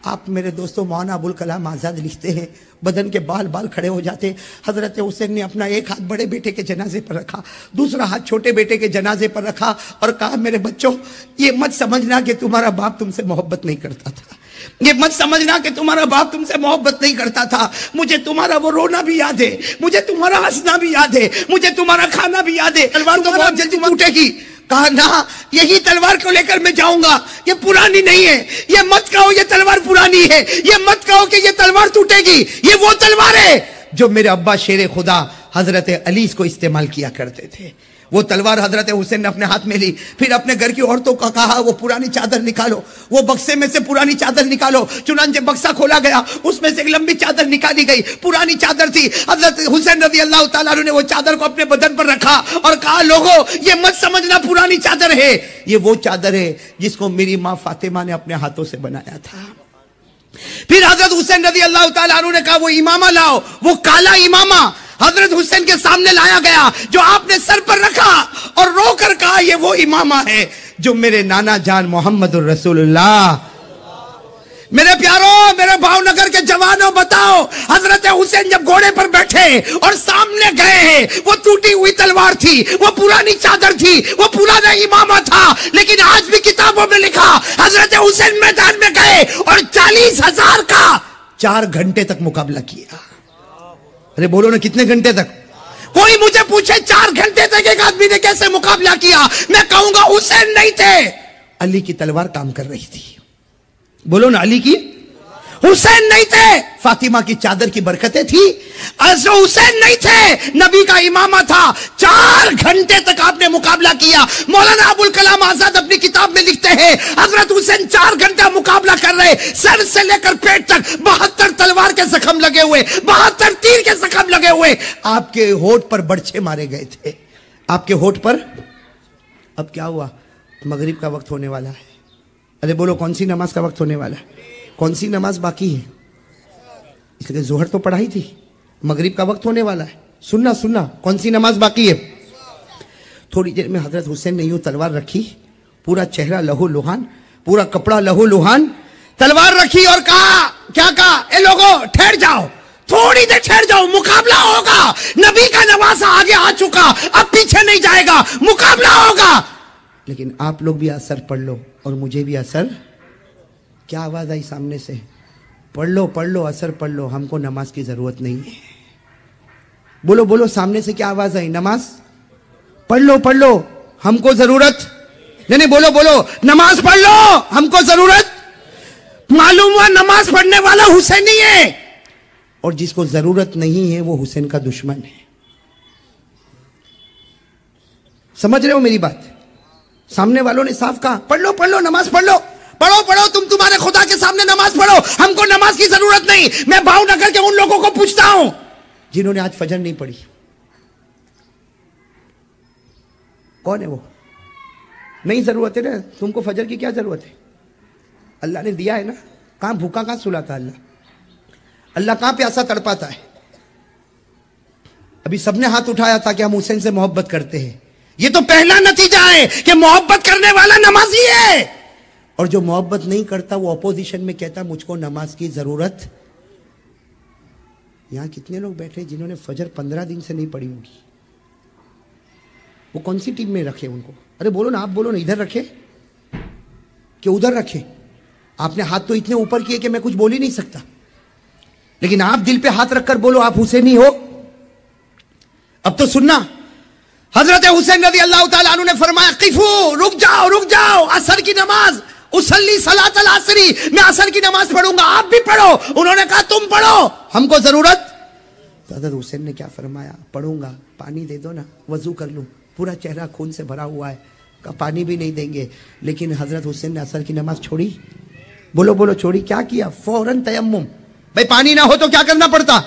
آپ میرے دوستو، مولانا ابوالکلام آزاد لکھتے ہیں بدن کے بال کھڑے ہو جاتے۔ حضرت حسین نے اپنا ایک ہاتھ بڑے بیٹے کے جنازے پر رکھا، دوسرا ہاتھ چھوٹے بیٹے کے جنازے پر رکھا اور کہا میرے بچوں، یہ مت سمجھنا کہ تمہارا باپ تم سے محبت نہیں کرتا تھا، یہ مت سمجھنا کہ تمہارا باپ تم سے محبت نہیں کرتا تھا، مجھے تمہارا وہ رونا بھی یاد ہے، مجھے تمہارا ہنسنا بھی یاد ہے، مجھے تمہارا کھانا بھی یاد ہے، تلوار تو بہت جلدی ٹوٹے گی۔ کہا نہ، یہی تلوار کو لے کر میں جاؤں گا، یہ پرانی نہیں ہے، یہ مت کہو یہ تلوار پرانی ہے، یہ مت کہو کہ یہ تلوار ٹوٹے گی، یہ وہ تلوار ہے جو میرے ابا شیر خدا حضرت علی کو استعمال کیا کرتے تھے۔ وہ تلوار حضرت حسین نے اپنے ہاتھ میں لی، پھر اپنے گھر کی عورتوں کو کہا وہ پرانی چادر نکالو، وہ بکسے میں سے پرانی چادر نکالو۔ چنانچہ بکسہ کھولا گیا، اس میں سے ایک لمبی چادر نکالی گئی، پرانی چادر تھی۔ حضرت حسین رضی اللہ تعالیٰ عنہ نے وہ چادر کو اپنے بدن پر رکھا اور کہا لوگوں، یہ مت سمجھنا پرانی چادر ہے، یہ وہ چادر ہے جس کو میری ماں فاطمہ نے اپنے ہاتھوں سے بنایا تھا۔ پھر حضرت حسین رضی اللہ تعالیٰ عنہ نے کہا وہ امامہ لاؤ، وہ کالا امامہ حضرت حسین کے سامنے لایا گیا جو آپ نے سر پر رکھا اور رو کر کہا یہ وہ امامہ ہے جو میرے نانا جان محمد الرسول اللہ۔ میرے پیارو، میرے بھاؤ نگر کے جوانوں، بتاؤ، حضرت حسین جب گھوڑے پر بیٹھے اور سامنے گئے ہیں، وہ ٹوٹی ہوئی تلوار تھی، وہ پرانی چادر تھی، وہ پرانا امامہ تھا، لیکن آج بھی کتابوں میں لکھا حضرت حسین میدان میں گئے اور 40,000 کا 4 گھنٹے تک مقابلہ کیا۔ ارے بولو نا، کتنے گھنٹے تک؟ کوئی مجھے پوچھے 4 گھنٹے تک ایک آدمی نے کیسے مقابلہ کیا، میں کہوں گا حسین نہیں تھے، علی کی تلوار کام کر رہی تھی۔ بولو نا، علی کی، حسین نہیں تھے، فاطمہ کی چادر کی برکتیں تھی۔ حسین نہیں تھے، نبی کا امامہ تھا۔ 4 گھنٹے تک آپ نے مقابلہ کیا۔ مولانا ابوالکلام آزاد اپنی کتاب میں لکھتے ہیں حضرت حسین 4 گھنٹہ مقابلہ کر رہے، سر سے لے کر پیٹ تک 72 تلوار کے زخم لگے ہوئے، 72 تیر کے زخم لگے ہوئے۔ آپ کے ہونٹ پر برچھے مارے گئے تھے، آپ کے ہونٹ پر۔ اب کیا ہوا؟ مغرب کا وقت ہونے والا ہے۔ ارے بولو، کون سی نماز کا وقت ہونے والا ہے؟ کون سی نماز باقی ہے؟ اس لیے ظہر تو پڑھائی تھی، مغرب کا وقت ہونے والا ہے۔ سننا، کون سی نماز باقی ہے؟ تھوڑی دیر میں حضرت حسین نے یوں تلوار رکھی، پورا چہرہ لہو لہان، پورا کپڑا لہو لہان، تلوار رکھی اور کہا، کیا کہا؟ اے لوگوں ٹھہر جاؤ، تھوڑی دیر ٹھہر جاؤ، مقابلہ ہوگا، نبی کا نواسہ آگے آ چکا، اب پیچھے نہیں جائے گا، مقابلہ ہوگا، لیکن آپ لوگ بھی اثر پڑھ لو اور مجھے بھی اثر۔ کیا آواز آئی سامنے سے؟ پڑھ لو، اثر پڑھ لو، ہم کو نماز کی ضرورت نہیں ہے۔ بولو، سامنے سے کیا آواز آئی؟ نماز پڑھ لو، ہم کو ضرورت نہیں۔ بولو، نماز پڑھ لو، ہم کو ضرورت۔ معلوم ہوا نماز پڑھنے والا حسین ہی ہے، اور جس کو ضرورت نہیں ہے وہ حسین کا دشمن ہے۔ سمجھ رہے ہو میری بات؟ سامنے والوں نے صاف کہا پڑھ لو، نماز پڑھ لو، پڑھو، تم تمہارے خدا کے سامنے نماز پڑھو، ہم کو نماز کی ضرورت نہیں۔ میں بھاؤ نگر کے ان لوگوں کو پوچھتا ہوں جنہوں نے آج فجر نہیں پڑھی، کون ہے وہ؟ نہیں ضرورت ہے نا، تم کو فجر کی کیا ضرورت ہے؟ اللہ نے دیا ہے نا، کہاں بھوکا کہاں سلاتا اللہ کہاں پیاسا تڑپاتا ہے؟ ابھی سب نے ہاتھ اٹھایا تھا کہ ہم حسین سے محبت کرتے ہیں، یہ تو پہلا نتیجہ ہے کہ محبت کرنے والا نمازی ہے، اور جو محبت نہیں کرتا وہ اپوزیشن میں کہتا مجھ کو نماز کی ضرورت. یہاں کتنے لوگ بیٹھے جنہوں نے فجر 15 دن سے نہیں پڑھی ہوگی؟ وہ کون سی ٹیم میں رکھے ان کو؟ ارے بولو نا، آپ بولو نا، ادھر رکھے کہ ادھر رکھے؟ آپ نے ہاتھ تو اتنے اوپر کیے کہ میں کچھ بول ہی نہیں سکتا، لیکن آپ دل پہ ہاتھ رکھ کر بولو آپ حسینی ہو. اب تو سننا، حضرت حسین رضی اللہ تعالیٰ عنہ نے فرمایا قفو، رک جاؤ رک جاؤ، عصر کی نماز، اصلی صلاۃ العصری، میں عصر کی نماز پڑھوں گا، آپ بھی پڑھو. انہوں نے کہا تم پڑھو، ہم کو ضرورت. تو حضرت حسین نے کیا فرمایا؟ پڑھوں گا، پانی دے دو نا، وضو کر لوں، پورا چہرہ خون سے بھرا ہوا ہے. کہا پانی بھی نہیں دیں گے. لیکن حضرت حسین نے عصر کی نماز چھوڑی؟ بولو بولو، چھوڑی؟ کیا کیا؟ فوراً تیمم. بھائی پانی نہ ہو تو کیا کرنا پڑتا؟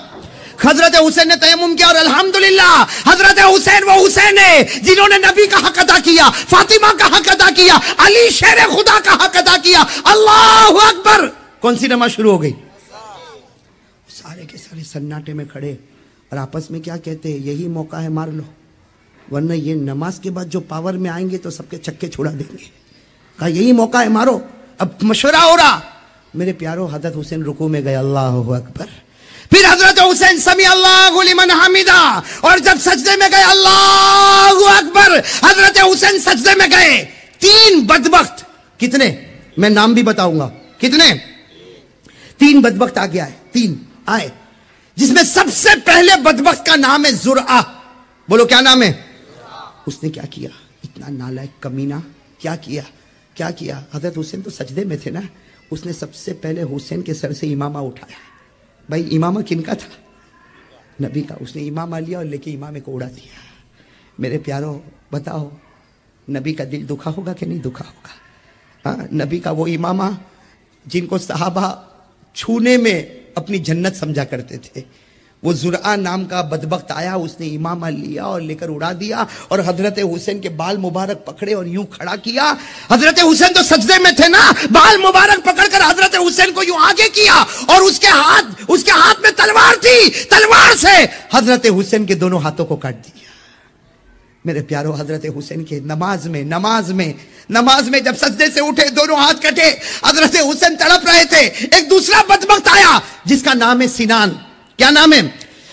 حضرت حسین نے تیمم کیا، اور الحمدللہ حضرت حسین وہ حسین ہے جنہوں نے نبی کا حق ادا کیا، فاطمہ کا حق ادا کیا، علی شیر خدا کا حق ادا کیا. اللہ اکبر. کون سی نماز شروع ہو گئی؟ سارے کے سارے سناٹے میں کھڑے اور آپس میں کیا کہتے ہیں؟ یہی موقع ہے، مار لو، ورنہ یہ نماز کے بعد جو پاور میں آئیں گے تو سب کے چکے چھڑا دیں گے. کہا یہی موقع ہے، مارو. اب مشورہ ہو رہا. میرے پیارو، حضرت حسین رکوع میں گئے، اللہ اکبر. پھر حضرت حسین سمیع اللہ لمن حمیدہ، اور جب سجدے میں گئے، اللہ اکبر، حضرت حسین سجدے میں گئے. 3 بدبخت، کتنے؟ میں نام بھی بتاؤں گا. کتنے؟ 3 بدبخت آگے آئے. 3 آئے، جس میں سب سے پہلے بدبخت کا نام ہے زرعہ. بولو کیا نام ہے؟ اس نے کیا کیا؟ اتنا نالائق کمینہ. کیا کیا؟ کیا کیا؟ حضرت حسین تو سجدے میں تھے نا. اس نے سب سے پہلے حسین کے سر سے امامہ اٹھایا. بھائی امامہ کن کا تھا؟ نبی کا. اس نے امامہ لیا اور لے کے امامے کو اڑا دیا. میرے پیارو بتاؤ، نبی کا دل دکھا ہوگا کہ نہیں دکھا ہوگا؟ ہاں، نبی کا وہ امامہ جن کو صحابہ چھونے میں اپنی جنت سمجھا کرتے تھے، وہ زرعہ نام کا بدبخت آیا، اس نے امامہ لیا اور لے کر اڑا دیا، اور حضرت حسین کے بال مبارک پکڑے اور یوں کھڑا کیا. حضرت حسین تو سجدے میں تھے نا، بال مبارک پکڑ کر حضرت حسین کو یوں آگے کیا، اور اس کے ہاتھ میں تلوار تھی. تلوار سے حضرت حسین کے دونوں ہاتھوں کو کاٹ دیا. میرے پیارو، حضرت حسین کے نماز میں جب سجدے سے اٹھے، دونوں ہاتھ کٹے، حضرت حسین تڑپ رہے تھے. ایک دوسرا بدبخت آیا جس کا نام ہے سینان. کیا نام ہے؟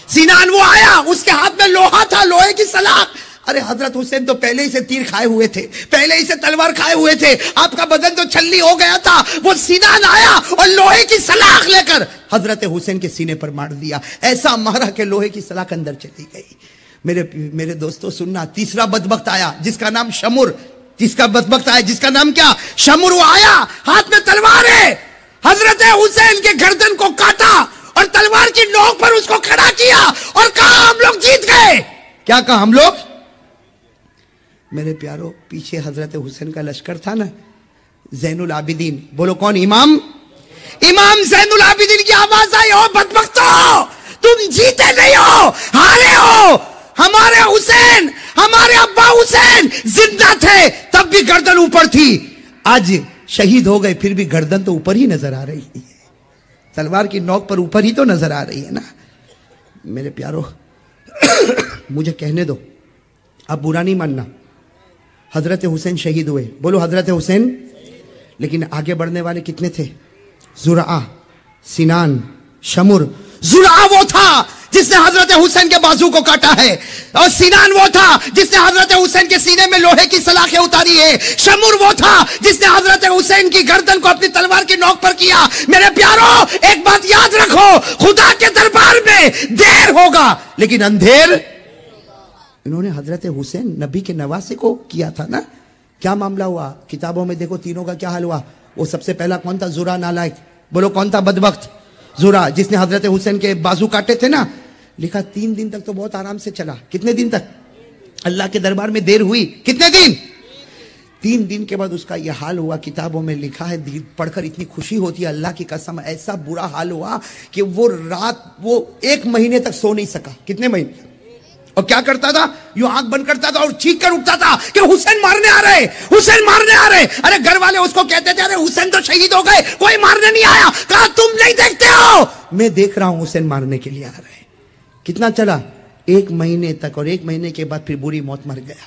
سینان. وہ آیا، اس کے ہاتھ میں لوہا تھا، لوہے کی سلاخ. ارے حضرت حسین تو پہلے ہی سے تیر کھائے ہوئے تھے، پہلے ہی سے تلوار کھائے ہوئے تھے، آپ کا بدن تو چھلی ہو گیا تھا. وہ سینان آیا اور لوہے کی سلاخ لے کر حضرت حسین کے سینے پر مار دیا. ایسا مارا کہ لوہے کی سلاخ اندر چلی گئی. میرے دوستو سننا، تیسرا بدبخت آیا جس کا نام شمر. جس کا نام کیا؟ شمر. وہ آیا، ہاتھ میں تلوار ہے، حضرت حسین کے گردن کو کاٹا اور تلوار کی نوک پر اس کو کھڑا کیا اور کہا ہم لوگ جیت گئے. کیا کہا؟ ہم لوگ. میرے پیارو، پیچھے حضرت حسین کا لشکر تھا نا، زین العابدین. بولو کون؟ امام زین العابدین کی آواز آئی، او بدبختو، تم جیتے نہیں ہو، ہارے ہو. ہمارے حسین، ہمارے ابا حسین زندہ تھے تب بھی گردن اوپر تھی، آج شہید ہو گئے پھر بھی گردن تو اوپر ہی نظر آ رہی ہے، تلوار کی نوک پر اوپر ہی تو نظر آ رہی ہے نا. میرے پیارو مجھے کہنے دو، اب برا نہیں ماننا. حضرت حسین شہید ہوئے. بولو حضرت حسین. لیکن آگے بڑھنے والے کتنے تھے؟ زرعہ، سینان، شمر. زرعہ وہ تھا جس نے حضرت حسین کے بازو کو کاٹا ہے، اور سینان وہ تھا جس نے حضرت حسین کے سینے میں لوہے کی سلاخیں اتاری ہے. شمر وہ تھا جس نے حضرت حسین کی گردن کو اپنی تلوار کی نوک پر کیا. میرے پیارو، ایک بات یاد رکھو، خدا کے دربار میں دیر ہوگا لیکن اندھیر. انہوں نے حضرت حسین نبی کے نواسے کو کیا تھا نا. کیا معاملہ ہوا؟ کتابوں میں دیکھو تینوں کا کیا حال ہوا. وہ سب سے پہلا کون تھا؟ زرعہ نالائق. بولو کون تھا بدبخت؟ زرعہ، جس نے حضرت حسین کے بازو کاٹے تھے نا. لکھا 3 دن تک تو بہت آرام سے چلا. کتنے دن تک؟ اللہ کے دربار میں دیر ہوئی. کتنے دن؟ 3 دن کے بعد اس کا یہ حال ہوا. کتابوں میں لکھا ہے، پڑھ کر اتنی خوشی ہوتی ہے، اللہ کی قسم ایسا برا حال ہوا کہ وہ 1 مہینے تک سو نہیں سکا. کتنے مہینے؟ اور کیا کرتا تھا؟ یوں آنکھ بند کرتا تھا اور چیخ کر اٹھتا تھا کہ حسین مارنے آ رہے، حسین مارنے آ رہے. ارے گھر والے اس کو کہتے تھے ارے حسین تو شہید ہو گئے، کوئی مارنے نہیں آیا. کہا تم نہیں دیکھتے ہو، میں دیکھ رہا ہوں، حسین مارنے کے لیے آ رہے. کتنا چلا؟ 1 مہینے تک. اور 1 مہینے کے بعد پھر بری موت مر گیا.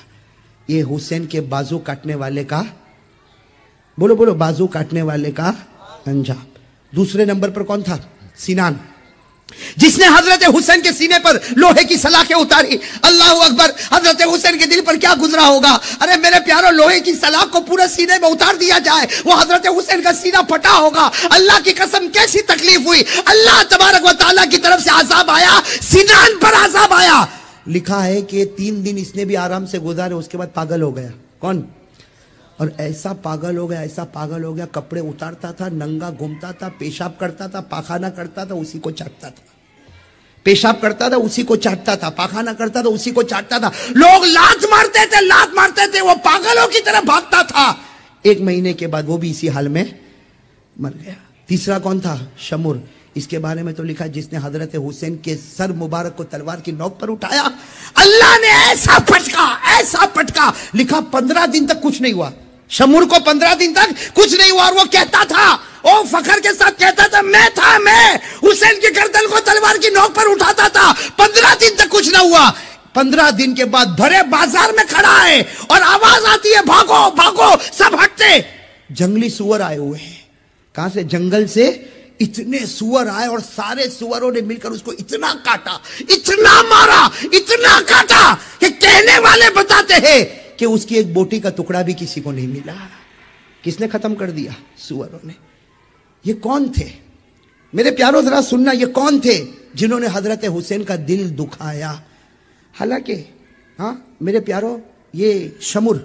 یہ حسین کے بازو کاٹنے والے کا بولو بولو, بازو کاٹنے والے کا انجام. دوسرے نمبر پر کون تھا؟ سینان, جس نے حضرت حسین کے سینے پر لوہے کی سلاخیں اتاری. اللہ اکبر. حضرت حسین کے دل پر کیا گزرا ہوگا؟ ارے میرے پیارو, لوہے کی سلاخ کو پورے سینے میں اتار دیا جائے, وہ حضرت حسین کا سینہ پھٹا ہوگا. اللہ کی قسم کیسی تکلیف ہوئی. اللہ تبارک و تعالیٰ کی طرف سے عذاب آیا, سینان پر عذاب آیا. لکھا ہے کہ 3 دن اس نے بھی آرام سے گزارے, اس کے بعد پاگل ہو گیا. کون؟ اور ایسا پاگل ہو گیا, ایسا پاگل ہو گیا, کپڑے اتارتا تھا, ننگا گھومتا تھا, پیشاب کرتا تھا, پاخانہ کرتا تھا, اسی کو چاٹتا تھا. پیشاب کرتا تھا, اسی کو چاٹتا تھا, پاخانہ کرتا تھا, اسی کو چاٹتا تھا. لوگ لات مارتے تھے, وہ پاگلوں کی طرح بھاگتا تھا. 1 مہینے کے بعد وہ بھی اسی حال میں مر گیا. تیسرا کون تھا؟ شمر. اس کے بارے میں تو لکھا جس نے حضرت حسین کے سر مبارک کو تلوار کی نوک پر اٹھایا, اللہ نے ایسا پٹکا. لکھا 15 دن تک کچھ نہیں ہوا. شمر کو 15 دن تک کچھ نہیں ہوا, اور وہ کہتا تھا, او فخر کے ساتھ کہتا تھا, میں حسین کی گردن کو تلوار کی نوک پر اٹھاتا تھا. 15 دن تک کچھ نہ ہوا. 15 دن کے بعد بھرے بازار میں کھڑا ہے اور آواز آتی ہے, بھاگو بھاگو, سب ہٹتے. جنگلی سور آئے ہوئے ہیں. کہاں سے؟ جنگل سے. اتنے سور آئے اور سارے سوروں نے مل کر اس کو اتنا کاٹا, اتنا مارا, اتنا کاٹا کہ کہنے والے بتاتے ہیں کہ اس کی ایک بوٹی کا ٹکڑا بھی کسی کو نہیں ملا. کس نے ختم کر دیا؟ سوروں نے. یہ کون تھے میرے پیاروں؟ ذرا سننا, یہ کون تھے جنہوں نے حضرت حسین کا دل دکھایا؟ حالانکہ میرے پیاروں, یہ شمر,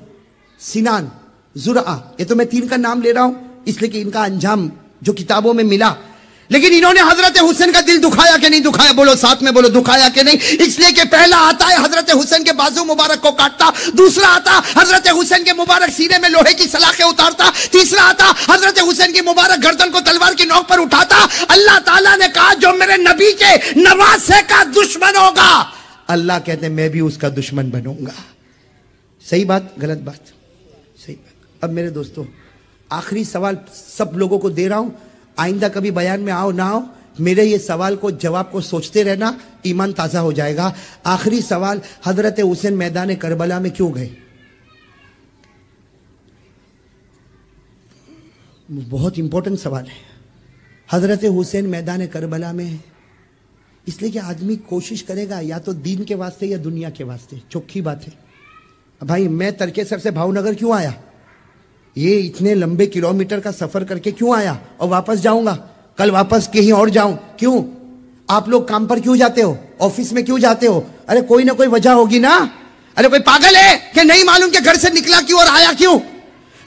سینان, زرعہ, یہ تو میں 3 کا نام لے رہا ہوں اس لیے کہ ان کا انجام جو کتابوں میں ملا. لیکن انہوں نے حضرت حسین کا دل دکھایا کہ نہیں دکھایا؟ بولو ساتھ میں, بولو دکھایا کہ نہیں. اس لیے کہ پہلا آتا ہے حضرت حسین کے بازو مبارک کو کاٹتا, دوسرا آتا حضرت حسین کے مبارک سینے میں لوہے کی سلاخیں اتارتا, تیسرا آتا حضرت حسین کی مبارک گردن کو تلوار کی نوک پر اٹھاتا. اللہ تعالیٰ نے کہا جو میرے نبی کے نواسے کا دشمن ہوگا, اللہ کہتے ہیں میں بھی اس کا دشمن بنوں گا. صحیح بات غلط بات؟ صحیح بات. اب میرے دوستو, آخری سوال سب لوگوں کو دے رہا ہوں, آئندہ کبھی بیان میں آؤ نہ آؤ, میرے یہ سوال کو جواب کو سوچتے رہنا, ایمان تازہ ہو جائے گا. آخری سوال, حضرت حسین میدان کربلا میں کیوں گئے؟ بہت امپورٹنٹ سوال ہے. حضرت حسین میدان کربلا میں اس لیے کہ آدمی کوشش کرے گا یا تو دین کے واسطے یا دنیا کے واسطے. چوکھی بات ہے بھائی, میں ترکیسر سے بھاؤ نگر کیوں آیا؟ یہ اتنے لمبے کلومیٹر کا سفر کر کے کیوں آیا؟ اور واپس جاؤں گا, کل واپس کہیں اور جاؤں. کیوں؟ آپ لوگ کام پر کیوں جاتے ہو؟ آفس میں کیوں جاتے ہو؟ ارے کوئی نہ کوئی وجہ ہوگی نا. ارے کوئی پاگل ہے کہ نہیں معلوم کہ گھر سے نکلا کیوں اور آیا کیوں؟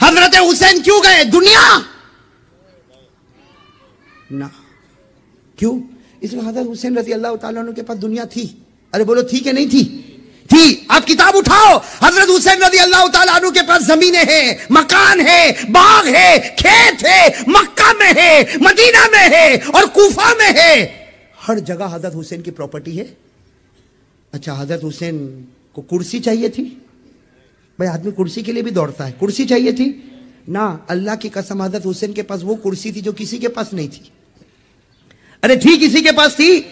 حضرت حسین کیوں گئے؟ دنیا نہ. کیوں؟ اس میں حضرت حسین رضی اللہ تعالیٰ عنہ کے پاس دنیا تھی. ارے بولو تھی کہ نہیں تھی؟ تھی. آپ کتاب اٹھاؤ, حضرت حسین رضی اللہ تعالیٰ عنہ کے پاس زمینیں ہیں, مکان ہے, باغ ہے, کھیت ہے, مکہ میں ہے, مدینہ میں ہے اور کوفہ میں ہے. ہر جگہ حضرت حسین کی پراپرٹی ہے. اچھا, حضرت حسین کو کرسی چاہیے تھی؟ بھائی آدمی کرسی کے لیے بھی دوڑتا ہے. کرسی چاہیے تھی نہ, اللہ کی قسم حضرت حسین کے پاس وہ کرسی تھی جو کسی کے پاس نہیں تھی. ارے تھی, کسی کے پاس تھی.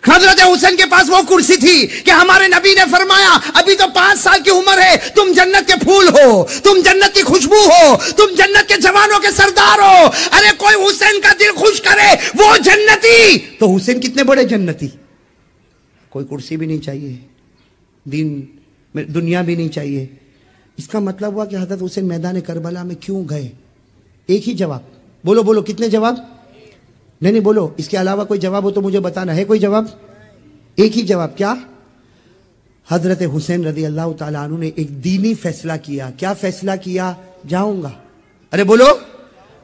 حضرت حسین کے پاس وہ کرسی تھی کہ ہمارے نبی نے فرمایا ابھی تو 5 سال کی عمر ہے, تم جنت کے پھول ہو, تم جنت کی خوشبو ہو, تم جنت کے جوانوں کے سردار ہو. ارے کوئی حسین کا دل خوش کرے وہ جنتی. تو حسین کتنے بڑے جنتی. کوئی کرسی بھی نہیں چاہیے, دنیا بھی نہیں چاہیے. اس کا مطلب ہوا کہ حضرت حسین میدان کربلا میں کیوں گئے؟ ایک ہی جواب. بولو بولو, کتنے جواب؟ نہیں بولو, اس کے علاوہ کوئی جواب ہو تو مجھے بتانا ہے. کوئی جواب؟ ایک ہی جواب. کیا؟ حضرت حسین رضی اللہ تعالیٰ عنہ نے ایک دینی فیصلہ کیا. کیا فیصلہ کیا؟ جاؤں گا. ارے بولو.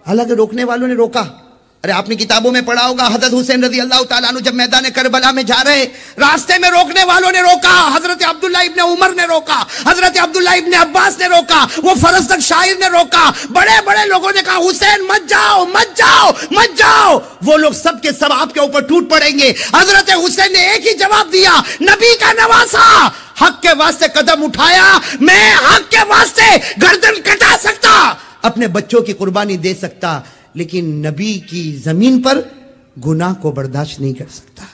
حالانکہ روکنے والوں نے روکا. ارے آپ نے کتابوں میں پڑھا ہوگا, حضرت حسین رضی اللہ تعالیٰ عنہ جب میدان کربلا میں جا رہے, راستے میں روکنے والوں نے روکا. حضرت عبداللہ ابن عمر نے روکا, حضرت عبداللہ ابن عباس نے روکا, وہ فرزدق شاعر نے روکا, بڑے بڑے لوگوں نے کہا حسین مت جاؤ مت جاؤ مت جاؤ. وہ لوگ سب کے سب آپ کے اوپر ٹوٹ پڑیں گے. حضرت حسین نے ایک ہی جواب دیا, نبی کا نواسا, حق کے واسطے قدم اٹھایا, میں حق کے واسطے گردن کٹا سکتا, اپنے بچوں کی قربانی دے سکتا, لیکن نبی کی زمین پر گناہ کو برداشت نہیں کر سکتا.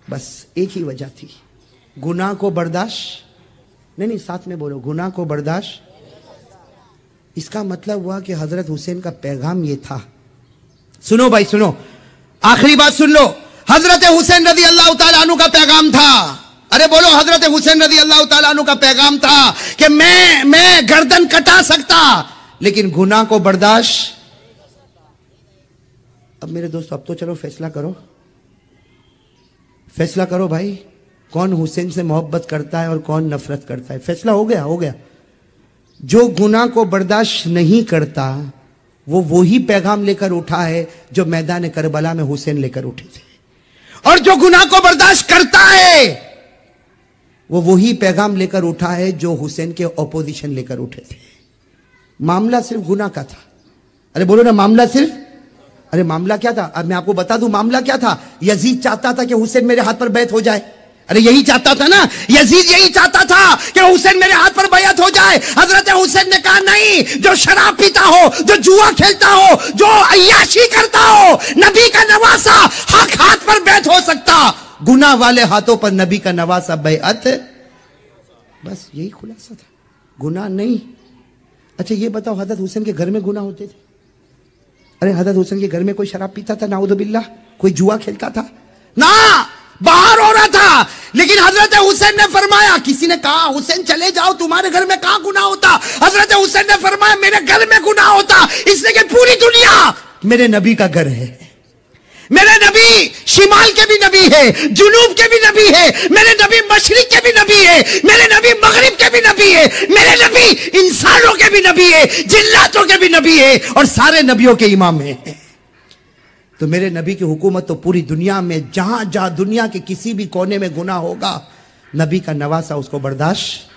بس ایک ہی وجہ تھی, گناہ کو برداشت نہیں. ساتھ میں بولو, گناہ کو برداشت. اس کا مطلب ہوا کہ حضرت حسین کا پیغام یہ تھا. سنو بھائی سنو, آخری بات سن لو. حضرت حسین رضی اللہ تعالیٰ عنہ کا پیغام تھا, ارے بولو, حضرت حسین رضی اللہ تعالیٰ عنہ کا پیغام تھا کہ میں گردن کٹا سکتا لیکن گناہ کو برداشت. اب میرے دوست اب تو چلو فیصلہ کرو, فیصلہ کرو بھائی, کون حسین سے محبت کرتا ہے اور کون نفرت کرتا ہے. فیصلہ ہو گیا, ہو گیا. جو گناہ کو برداشت نہیں کرتا وہ وہی پیغام لے کر اٹھا ہے جو میدان کربلا میں حسین لے کر اٹھے تھے, اور جو گناہ کو برداشت کرتا ہے وہ وہی پیغام لے کر اٹھا ہے جو حسین کے اپوزیشن لے کر اٹھے تھے. معاملہ صرف گناہ کا تھا. ارے بولو نا, معاملہ صرف, ارے معاملہ کیا تھا؟ اب میں آپ کو بتا دوں معاملہ کیا تھا. یزید چاہتا تھا کہ حسین میرے ہاتھ پر بیعت ہو جائے. ارے یہی چاہتا تھا نا, یزید یہی چاہتا تھا کہ حسین میرے ہاتھ پر بیعت ہو جائے. حضرت حسین نے کہا نہیں, جو شراب پیتا ہو, جو جوا کھیلتا ہو, جو عیاشی کرتا ہو, نبی کا نواسا حق ہاتھ پر بیعت ہو سکتا, گناہ والے ہاتھوں پر نبی کا نواسا بیعت. بس یہی خلاصہ تھا, گناہ نہیں. اچھا یہ بتاؤ, حضرت حسین کے گھر میں گناہ ہوتے تھے؟ ارے حضرت حسین کے گھر میں کوئی شراب پیتا تھا؟ نعوذ باللہ. کوئی جوا کھیلتا تھا؟ نہ, باہر ہو رہا تھا. لیکن حضرت حسین نے فرمایا, کسی نے کہا حسین چلے جاؤ, تمہارے گھر میں کہاں گناہ ہوتا؟ حضرت حسین نے فرمایا میرے گھر میں گناہ ہوتا, اس لیے کہ پوری دنیا میرے نبی کا گھر ہے. میرے نبی شمال کے بھی نبی ہے, جنوب کے بھی نبی ہے, میرے نبی مشرق کے بھی نبی ہے, میرے نبی مغرب کے بھی نبی ہے, میرے نبی انسانوں کے بھی نبی ہے, جناتوں کے بھی نبی ہے, اور سارے نبیوں کے امام ہیں. تو میرے نبی کی حکومت تو پوری دنیا میں, جہاں جہاں دنیا کے کسی بھی کونے میں گناہ ہوگا, نبی کا نواسا اس کو برداشت.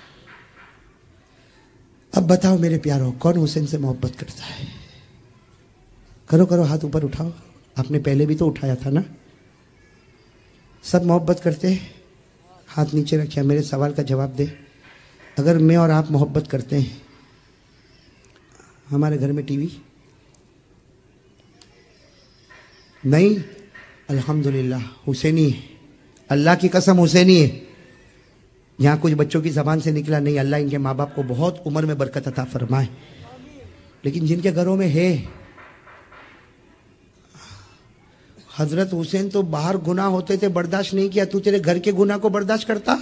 اب بتاؤ میرے پیارو, کون حسین سے محبت کرتا ہے؟ کرو کرو, ہاتھ اوپر اٹھاؤ. آپ نے پہلے بھی تو اٹھایا تھا نا. سب محبت کرتے ہیں؟ ہاتھ نیچے رکھیا, میرے سوال کا جواب دے. اگر میں اور آپ محبت کرتے ہیں, ہمارے گھر میں ٹی وی نہیں؟ الحمدللہ حسینی ہے, اللہ کی قسم حسینی ہے. یہاں کچھ بچوں کی زبان سے نکلا نہیں, اللہ ان کے ماں باپ کو بہت عمر میں برکت عطا فرمائے. لیکن جن کے گھروں میں ہے, حضرت حسین تو باہر گناہ ہوتے تھے برداشت نہیں کیا, تو تیرے گھر کے گناہ کو برداشت کرتا؟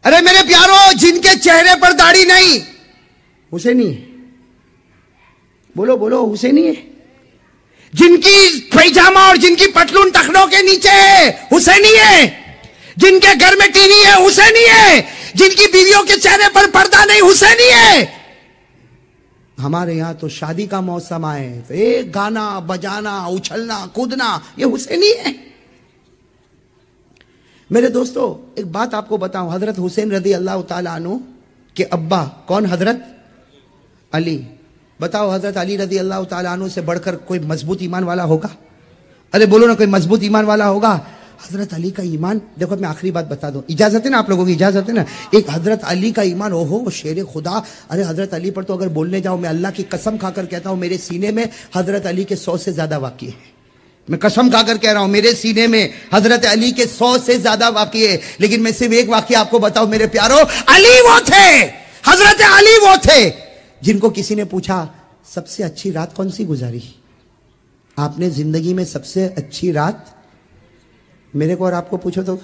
ارے میرے پیارو, جن کے چہرے پر داڑھی نہیں, حسینی ہے. بولو بولو, حسینی ہے. جن کی پیجامہ اور جن کی پتلون ٹخنوں کے نیچے ہے, حسینی ہے. جن کے گھر میں ٹی وی ہے, حسینی ہے. جن کی بیویوں کے چہرے پر پردہ نہیں, حسینی ہے. ہمارے یہاں تو شادی کا موسم آئے تو ایک گانا بجانا, اچھلنا کودنا, یہ حسینی ہے. میرے دوستو ایک بات آپ کو بتاؤں, حضرت حسین رضی اللہ تعالیٰ عنہ کے ابا کون؟ حضرت علی. بتاؤ حضرت علی رضی اللہ تعالیٰ عنہ سے بڑھ کر کوئی مضبوط ایمان والا ہوگا؟ ارے بولو نا, کوئی مضبوط ایمان والا ہوگا؟ حضرت علی کا ایمان دیکھو, میں آخری بات بتا دوں, اجازت ہے نا آپ لوگوں کی؟ اجازت ہے نا؟ ایک حضرت علی کا ایمان, اوہو شیر خدا. ارے حضرت علی پر تو اگر بولنے جاؤ, میں اللہ کی قسم کھا کر کہتا ہوں میرے سینے میں حضرت علی کے 100 سے زیادہ واقعے ہیں. میں قسم کھا کر کہہ رہا ہوں میرے سینے میں حضرت علی کے 100 سے زیادہ واقعے ہیں. لیکن میں صرف ایک واقعہ آپ کو بتاؤں میرے پیارو, علی وہ تھے, حضرت علی وہ تھے جن کو کسی نے پوچھا سب سے اچھی رات کون سی گزاری آپ نے زندگی میں؟ سب سے اچھی رات میرے کو اور آپ کو پوچھو تو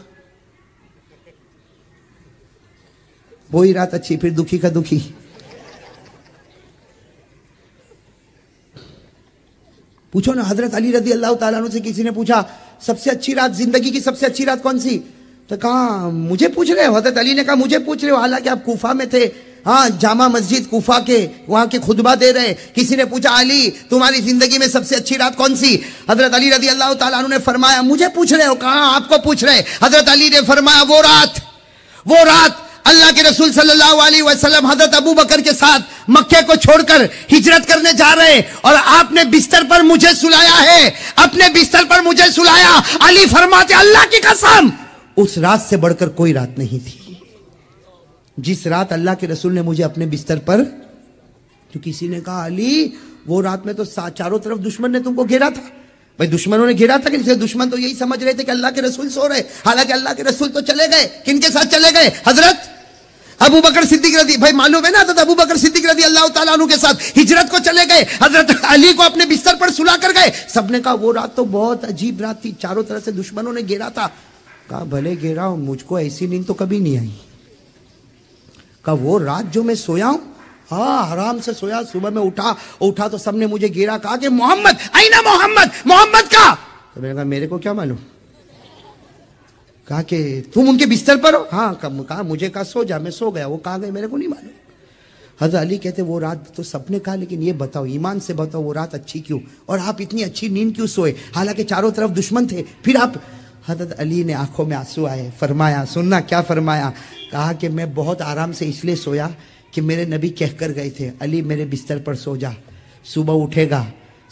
وہی رات اچھی, پھر دکھی کا دکھی. پوچھو نا, حضرت علی رضی اللہ تعالیٰ عنہ سے کسی نے پوچھا سب سے اچھی رات, زندگی کی سب سے اچھی رات کون سی؟ تو کہا مجھے پوچھ رہے ہو؟ حضرت علی نے کہا مجھے پوچھ رہے ہو, حالانکہ آپ کوفہ میں تھے, ہاں جامع مسجد کوفہ کے وہاں کے خطبہ دے رہے. کسی نے پوچھا علی تمہاری زندگی میں سب سے اچھی رات کون سی؟ حضرت علی رضی اللہ تعالیٰ عنہ نے فرمایا مجھے پوچھ رہے ہو؟ کہاں آپ کو پوچھ رہے. حضرت علی نے فرمایا وہ رات اللہ کے رسول صلی اللہ علیہ وسلم حضرت ابو بکر کے ساتھ مکے کو چھوڑ کر ہجرت کرنے جا رہے, اور آپ نے بستر پر مجھے سلایا ہے, اپنے بستر پر مجھے سلایا. علی فرماتے اللہ کی قسم اس رات سے بڑھ کر کوئی رات نہیں تھی جس رات اللہ کے رسول نے مجھے اپنے بستر پر. تو کسی نے کہا علی وہ رات میں تو چاروں طرف دشمن نے تم کو گھیرا تھا. بھائی دشمنوں نے گھیرا تھا کہ دشمن تو یہی سمجھ رہے تھے کہ اللہ کے رسول سو رہے, حالانکہ اللہ کے رسول تو چلے گئے. کن کے ساتھ چلے گئے؟ ابو بکر صدیق رضی بھائی معلوم ہے نا حضرت ابو بکر صدیق رضی اللہ تعالیٰ عنہ کے ساتھ ہجرت کو چلے گئے, حضرت علی کو اپنے بستر پر سلا کر گئے. سب نے کہا وہ رات تو بہت عجیب رات تھی, چاروں طرف سے دشمنوں نے گھیرا تھا. کہا بھلے گھیرا ہوں, مجھ کو ایسی نیند تو کبھی نہیں آئی. کہا وہ رات جو میں سویا ہوں, ہاں آرام سے سویا, صبح میں اٹھا تو سب نے مجھے گھیرا, کہا کہ محمد اینا محمد کا. تو میں نے کہا میرے کو کیا معلوم. کہا کہ تم ان کے بستر پر ہو؟ ہاں. کہا مجھے کہا سو جا, میں سو گیا. وہ کہاں گئے میرے کو نہیں معلوم. حضرت علی کہتے وہ رات تو سب نے کہا, لیکن یہ بتاؤ ایمان سے بتاؤ وہ رات اچھی کیوں, اور آپ اتنی اچھی نیند کیوں سوئے حالانکہ چاروں طرف دشمن تھے, پھر آپ. حضرت علی نے آنکھوں میں آنسو آئے, فرمایا, سننا کیا فرمایا, کہا کہ میں بہت آرام سے اس لیے سویا کہ میرے نبی کہہ کر گئے تھے علی میرے بستر پر سو جا, صبح اٹھے گا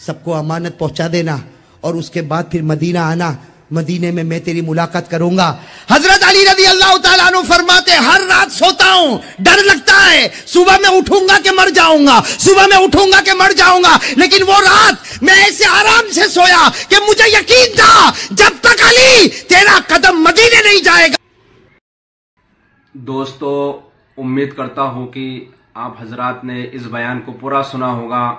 سب کو امانت پہنچا دینا, اور اس کے بعد پھر مدینہ آنا, مدینے میں تیری ملاقات کروں گا. حضرت علی رضی اللہ تعالیٰ عنہ فرماتے ہر رات سوتا ہوں, ڈر لگتا ہے صبح میں اٹھوں گا کہ مر جاؤں گا, لیکن وہ رات میں ایسے آرام سے سویا کہ مجھے یقین تھا جب تک علی تیرا قدم مدینے نہیں جائے گا. دوستو, امید کرتا ہوں کہ آپ حضرات نے اس بیان کو پورا سنا ہوگا.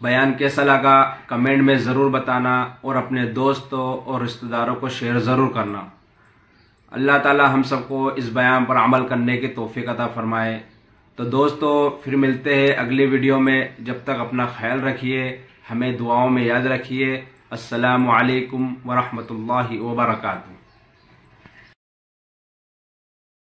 بیان کیسا لگا کمنٹ میں ضرور بتانا, اور اپنے دوستوں اور رشتہ داروں کو شیئر ضرور کرنا. اللہ تعالی ہم سب کو اس بیان پر عمل کرنے کی توفیق عطا فرمائے. تو دوستو پھر ملتے ہیں اگلی ویڈیو میں, جب تک اپنا خیال رکھیے, ہمیں دعاؤں میں یاد رکھیے. السلام علیکم ورحمۃ اللہ وبرکاتہ.